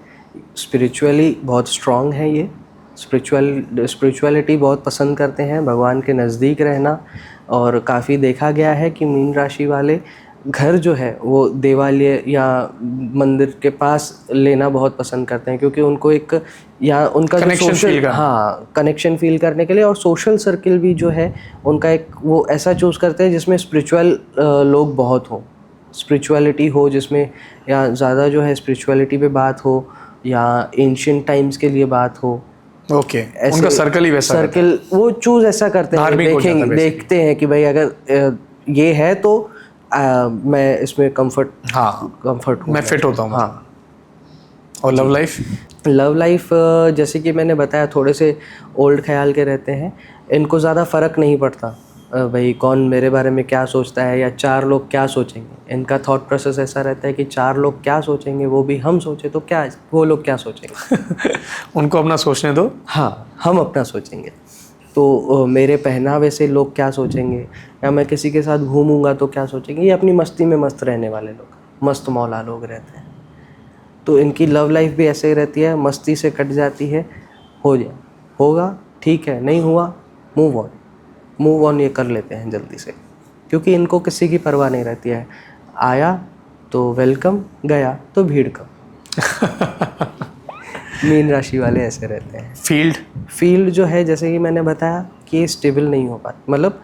स्पिरिचुअली बहुत स्ट्रॉन्ग है ये, स्पिरिचुअलिटी बहुत पसंद करते हैं, भगवान के नज़दीक रहना। और काफ़ी देखा गया है कि मीन राशि वाले घर जो है वो देवालय या मंदिर के पास लेना बहुत पसंद करते हैं, क्योंकि उनको एक या उनका कनेक्शन फील करने के लिए, और सोशल सर्किल भी जो है उनका एक वो ऐसा चूज़ करते हैं जिसमें स्पिरिचुअल लोग बहुत हों, स्पिरिचुअलिटी हो जिसमें, या ज़्यादा जो है स्पिरिचुअलिटी पे बात हो, या एंशियंट टाइम्स के लिए बात हो। ओके, उनका सर्कल ही वैसा रहता है। सर्कल वो चूज ऐसा करते हैं, धार्मिक हो जाता है basically। देखते हैं कि भाई अगर ये है तो मैं इसमें कंफर्ट हूँ, मैं फिट होता हूँ। हाँ। और लव लाइफ? लव लाइफ जैसे कि मैंने बताया, थोड़े से ओल्ड ख्याल के रहते हैं, इनको ज़्यादा फ़र्क नहीं पड़ता भाई कौन मेरे बारे में क्या सोचता है या चार लोग क्या सोचेंगे। इनका थॉट प्रोसेस ऐसा रहता है कि चार लोग क्या सोचेंगे वो भी हम सोचे तो क्या वो लोग क्या सोचेंगे। उनको अपना सोचने दो, हाँ, हम अपना सोचेंगे। तो मेरे पहनावे से लोग क्या सोचेंगे, या मैं किसी के साथ घूमूंगा तो क्या सोचेंगे। ये अपनी मस्ती में मस्त रहने वाले लोग, मस्त मौला लोग रहते हैं। तो इनकी लव लाइफ भी ऐसे ही रहती है, मस्ती से कट जाती है। होगा ठीक है, नहीं हुआ मूव ऑन ये कर लेते हैं जल्दी से, क्योंकि इनको किसी की परवाह नहीं रहती है। आया तो वेलकम, गया तो भीड़ कम। मीन राशि वाले ऐसे रहते हैं। फील्ड जो है, जैसे कि मैंने बताया कि स्टेबल नहीं हो पाता, मतलब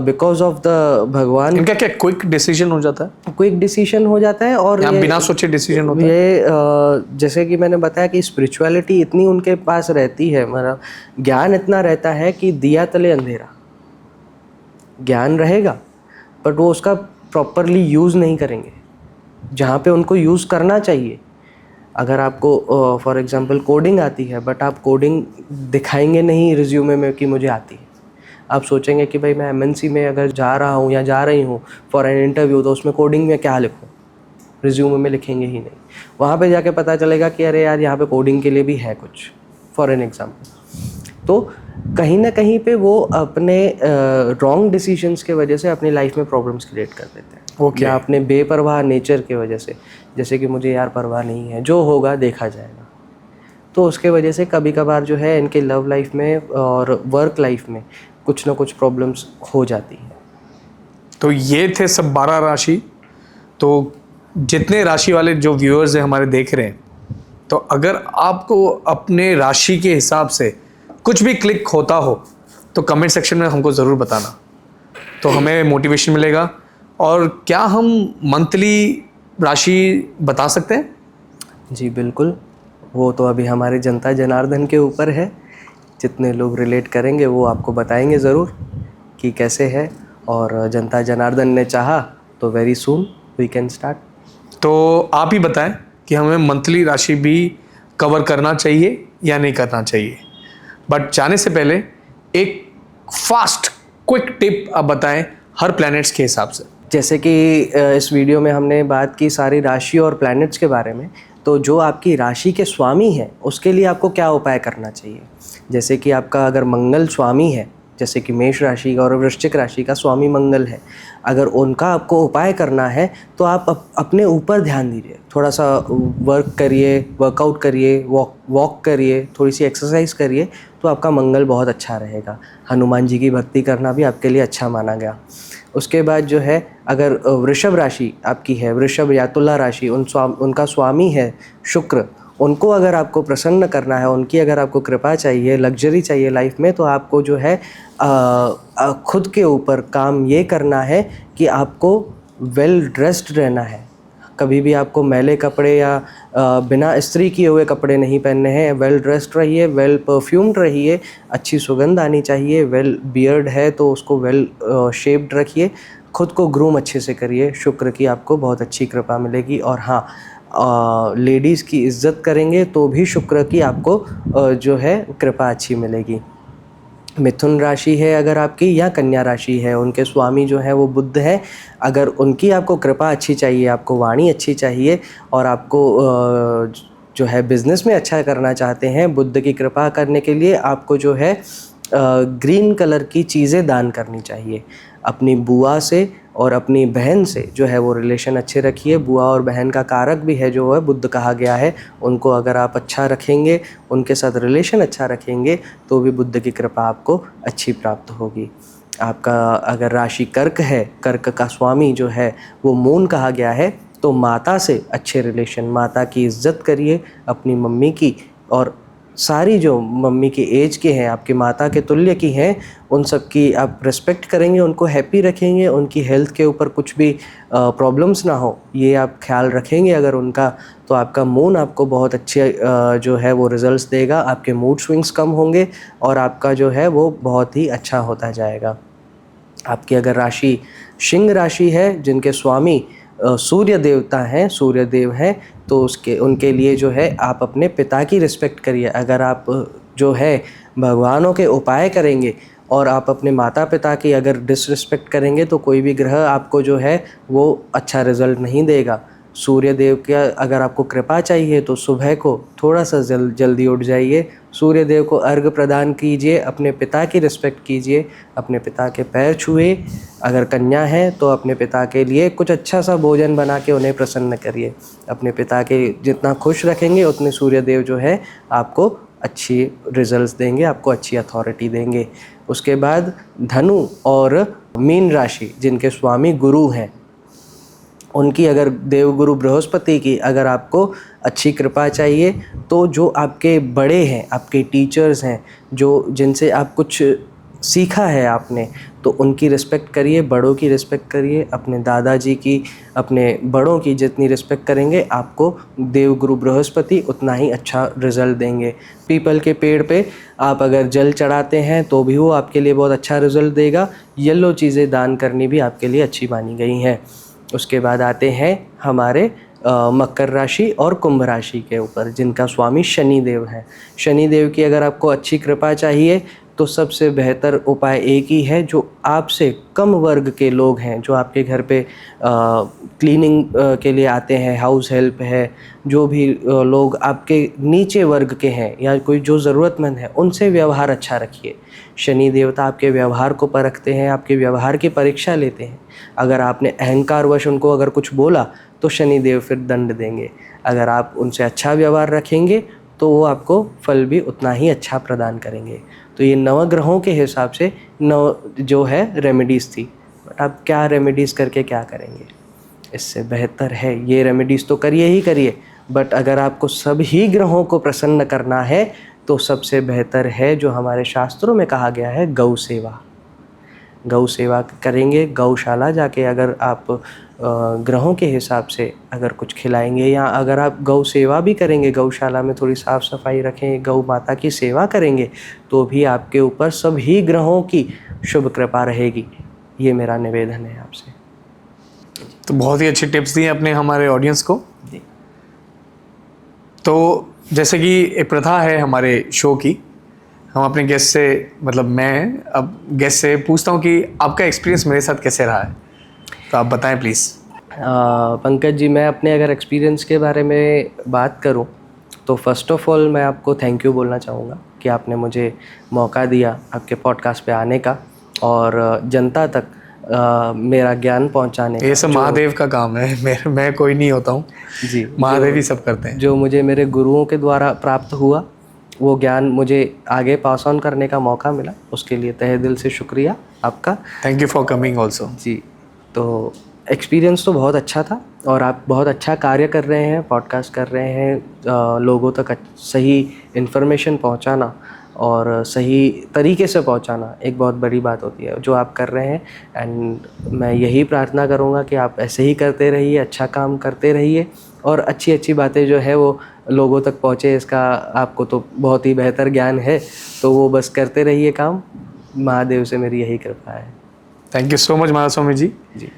बिकॉज ऑफ द भगवान। इनका क्या क्विक डिसीजन हो जाता है? क्विक डिसीजन हो जाता है, और ये बिना सोचे डिसीजन होता है। ये जैसे कि मैंने बताया कि स्पिरिचुअलिटी इतनी उनके पास रहती है, मतलब ज्ञान इतना रहता है कि दिया तले अंधेरा। ज्ञान रहेगा बट वो उसका प्रॉपरली यूज़ नहीं करेंगे जहाँ पे उनको यूज़ करना चाहिए। अगर आपको फॉर एग्जांपल कोडिंग आती है, बट आप कोडिंग दिखाएंगे नहीं रिज्यूमे में कि मुझे आती है। आप सोचेंगे कि भाई मैं एमएनसी में अगर जा रहा हूँ या जा रही हूँ फॉर एन इंटरव्यू, तो उसमें कोडिंग में क्या लिखूँ, रिज्यूमे में लिखेंगे ही नहीं। वहाँ पे जाके पता चलेगा कि अरे यार यहाँ पे कोडिंग के लिए भी है कुछ, फॉर एन एग्जाम्पल। तो कहीं ना कहीं पे वो अपने रॉन्ग डिसीजंस के वजह से अपनी लाइफ में प्रॉब्लम्स क्रिएट कर देते हैं। या अपने बेपरवाह नेचर के वजह से, जैसे कि मुझे यार परवाह नहीं है, जो होगा देखा जाएगा। तो उसके वजह से कभी कभार जो है इनके लव लाइफ में और वर्क लाइफ में कुछ ना कुछ प्रॉब्लम्स हो जाती हैं। तो ये थे सब 12 राशि। तो जितने राशि वाले जो व्यूअर्स हैं हमारे देख रहे हैं, तो अगर आपको अपने राशि के हिसाब से कुछ भी क्लिक होता हो तो कमेंट सेक्शन में हमको ज़रूर बताना, तो हमें मोटिवेशन मिलेगा। और क्या हम मंथली राशि बता सकते हैं? जी बिल्कुल, वो तो अभी हमारे जनता जनार्दन के ऊपर है। जितने लोग रिलेट करेंगे वो आपको बताएंगे ज़रूर कि कैसे है। और जनता जनार्दन ने चाहा तो very soon we can start. तो आप ही बताएं कि हमें मंथली राशि भी कवर करना चाहिए या नहीं करना चाहिए। बट जाने से पहले एक फास्ट क्विक टिप आप बताएं हर प्लैनेट्स के हिसाब से। जैसे कि इस वीडियो में हमने बात की सारी राशि और प्लैनेट्स के बारे में, तो जो आपकी राशि के स्वामी है उसके लिए आपको क्या उपाय करना चाहिए। जैसे कि आपका अगर मंगल स्वामी है, जैसे कि मेष राशि और वृश्चिक राशि का स्वामी मंगल है, अगर उनका आपको उपाय करना है तो आप अपने ऊपर ध्यान दीजिए। थोड़ा सा वर्क करिए, वर्कआउट करिए, वॉक करिए, थोड़ी सी एक्सरसाइज करिए, तो आपका मंगल बहुत अच्छा रहेगा। हनुमान जी की भक्ति करना भी आपके लिए अच्छा माना गया। उसके बाद जो है, अगर वृषभ राशि आपकी है, वृषभ या तुला राशि, उनका स्वामी है शुक्र, उनको अगर आपको प्रसन्न करना है, उनकी अगर आपको कृपा चाहिए, लग्जरी चाहिए लाइफ में, तो आपको जो है खुद के ऊपर काम ये करना है कि आपको वेल ड्रेस्ड रहना है। कभी भी आपको मैले कपड़े या बिना इस्त्री किए हुए कपड़े नहीं पहनने हैं। वेल ड्रेस्ड रहिए, वेल परफ्यूम्ड रहिए, अच्छी सुगंध आनी चाहिए। वेल बियर्ड है तो उसको वेल शेप्ड रखिए, खुद को ग्रूम अच्छे से करिए। शुक्र की आपको बहुत अच्छी कृपा मिलेगी। और हाँ, लेडीज़ की इज्जत करेंगे तो भी शुक्र की आपको जो है कृपा अच्छी मिलेगी। मिथुन राशि है अगर आपकी, या कन्या राशि है, उनके स्वामी जो है वो बुध है। अगर उनकी आपको कृपा अच्छी चाहिए, आपको वाणी अच्छी चाहिए, और आपको जो है बिज़नेस में अच्छा करना चाहते हैं, बुध की कृपा करने के लिए आपको जो है ग्रीन कलर की चीज़ें दान करनी चाहिए। अपनी बुआ से और अपनी बहन से जो है वो रिलेशन अच्छे रखिए। बुआ और बहन का कारक भी है जो है बुध कहा गया है, उनको अगर आप अच्छा रखेंगे, उनके साथ रिलेशन अच्छा रखेंगे, तो भी बुध की कृपा आपको अच्छी प्राप्त होगी। आपका अगर राशि कर्क है, कर्क का स्वामी जो है वो मून कहा गया है, तो माता से अच्छे रिलेशन, माता की इज्जत करिए, अपनी मम्मी की, और सारी जो मम्मी की एज के हैं, आपकी माता के तुल्य की हैं, उन सब की आप रिस्पेक्ट करेंगे, उनको हैप्पी रखेंगे, उनकी हेल्थ के ऊपर कुछ भी प्रॉब्लम्स ना हो, ये आप ख्याल रखेंगे अगर उनका, तो आपका मून आपको बहुत अच्छे जो है वो रिजल्ट्स देगा, आपके मूड स्विंग्स कम होंगे और आपका जो है वो बहुत ही अच्छा होता जाएगा। आपकी अगर राशि सिंह राशि है, जिनके स्वामी सूर्य देवता हैं, सूर्य देव हैं, तो उनके लिए जो है आप अपने पिता की रिस्पेक्ट करिए। अगर आप जो है भगवानों के उपाय करेंगे और आप अपने माता पिता की अगर डिसरिस्पेक्ट करेंगे तो कोई भी ग्रह आपको जो है वो अच्छा रिजल्ट नहीं देगा। सूर्य देव का अगर आपको कृपा चाहिए तो सुबह को थोड़ा सा जल्दी उठ जाइए, सूर्य देव को अर्घ प्रदान कीजिए, अपने पिता की रिस्पेक्ट कीजिए, अपने पिता के पैर छुए। अगर कन्या है तो अपने पिता के लिए कुछ अच्छा सा भोजन बना के उन्हें प्रसन्न करिए। अपने पिता के जितना खुश रखेंगे उतने सूर्य देव जो है आपको अच्छी रिजल्ट्स देंगे, आपको अच्छी अथॉरिटी देंगे। उसके बाद धनु और मीन राशि, जिनके स्वामी गुरु हैं, उनकी अगर देवगुरु बृहस्पति की अगर आपको अच्छी कृपा चाहिए तो जो आपके बड़े हैं, आपके टीचर्स हैं, जो जिनसे आप कुछ सीखा है आपने, तो उनकी रिस्पेक्ट करिए, बड़ों की रिस्पेक्ट करिए। अपने दादाजी की, अपने बड़ों की जितनी रिस्पेक्ट करेंगे आपको देवगुरु बृहस्पति उतना ही अच्छा रिज़ल्ट देंगे। पीपल के पेड़ पे आप अगर जल चढ़ाते हैं तो भी वो आपके लिए बहुत अच्छा रिज़ल्ट देगा। येलो चीज़ें दान करनी भी आपके लिए अच्छी मानी गई हैं। उसके बाद आते हैं हमारे मकर राशि और कुंभ राशि के ऊपर, जिनका स्वामी शनि देव है। शनि देव की अगर आपको अच्छी कृपा चाहिए तो सबसे बेहतर उपाय एक ही है, जो आपसे कम वर्ग के लोग हैं, जो आपके घर पे क्लीनिंग के लिए आते हैं, हाउस हेल्प है, जो भी लोग आपके नीचे वर्ग के हैं या कोई जो ज़रूरतमंद है, उनसे व्यवहार अच्छा रखिए। शनि देवता आपके व्यवहार को परखते हैं, आपके व्यवहार की परीक्षा लेते हैं। अगर आपने अहंकारवश उनको अगर कुछ बोला तो शनि देव फिर दंड देंगे। अगर आप उनसे अच्छा व्यवहार रखेंगे तो वो आपको फल भी उतना ही अच्छा प्रदान करेंगे। तो ये नवग्रहों के हिसाब से जो है रेमेडीज़ थी। बट आप क्या रेमेडीज़ करके क्या करेंगे, इससे बेहतर है ये रेमेडीज़ तो करिए ही करिए, बट अगर आपको सभी ग्रहों को प्रसन्न करना है तो सबसे बेहतर है जो हमारे शास्त्रों में कहा गया है, गौ सेवा। गौ सेवा करेंगे, गौशाला जाके अगर आप ग्रहों के हिसाब से अगर कुछ खिलाएंगे, या अगर आप गौ सेवा भी करेंगे, गौशाला में थोड़ी साफ़ सफाई रखें, गौ माता की सेवा करेंगे, तो भी आपके ऊपर सभी ग्रहों की शुभ कृपा रहेगी। ये मेरा निवेदन है आपसे। तो बहुत ही अच्छी टिप्स दी अपने हमारे ऑडियंस को जी। तो जैसे कि एक प्रथा है हमारे शो की, हम अपने गेस्ट से, मतलब मैं अब गेस्ट से पूछता हूँ कि आपका एक्सपीरियंस मेरे साथ कैसे रहा है, तो आप बताएं प्लीज़। पंकज जी, मैं अपने अगर एक्सपीरियंस के बारे में बात करूं तो फ़र्स्ट ऑफ़ ऑल मैं आपको थैंक यू बोलना चाहूँगा कि आपने मुझे मौका दिया आपके पॉडकास्ट पे आने का और जनता तक मेरा ज्ञान पहुंचाने का। ये सब महादेव का काम है, मैं कोई नहीं होता हूँ जी, महादेव ही सब करते हैं। जो मुझे मेरे गुरुओं के द्वारा प्राप्त हुआ वो ज्ञान मुझे आगे पास ऑन करने का मौका मिला, उसके लिए तहे दिल से शुक्रिया आपका। Thank you for coming also. जी, तो एक्सपीरियंस तो बहुत अच्छा था और आप बहुत अच्छा कार्य कर रहे हैं, पॉडकास्ट कर रहे हैं, लोगों तक सही इन्फॉर्मेशन पहुंचाना और सही तरीके से पहुंचाना एक बहुत बड़ी बात होती है जो आप कर रहे हैं। एंड मैं यही प्रार्थना करूंगा कि आप ऐसे ही करते रहिए, अच्छा काम करते रहिए और अच्छी अच्छी बातें जो है वो लोगों तक पहुँचे। इसका आपको तो बहुत ही बेहतर ज्ञान है, तो वो बस करते रहिए काम। महादेव से मेरी यही कृपा है। Thank you so much Mahaswami ji. जी,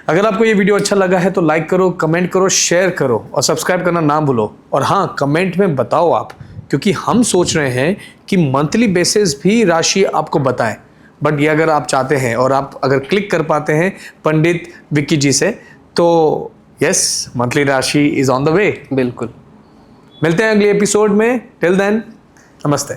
अगर आपको ये वीडियो अच्छा लगा है तो लाइक करो, कमेंट करो, शेयर करो और सब्सक्राइब करना ना भूलो। और हाँ, कमेंट में बताओ आप, क्योंकि हम सोच रहे हैं कि मंथली बेसिस भी राशि आपको बताएं। बट ये अगर आप चाहते हैं और आप अगर क्लिक कर पाते हैं पंडित विक्की जी से, तो यस, मंथली राशि इज़ ऑन द वे। बिल्कुल। मिलते हैं अगले एपिसोड में। टिल देन, नमस्ते।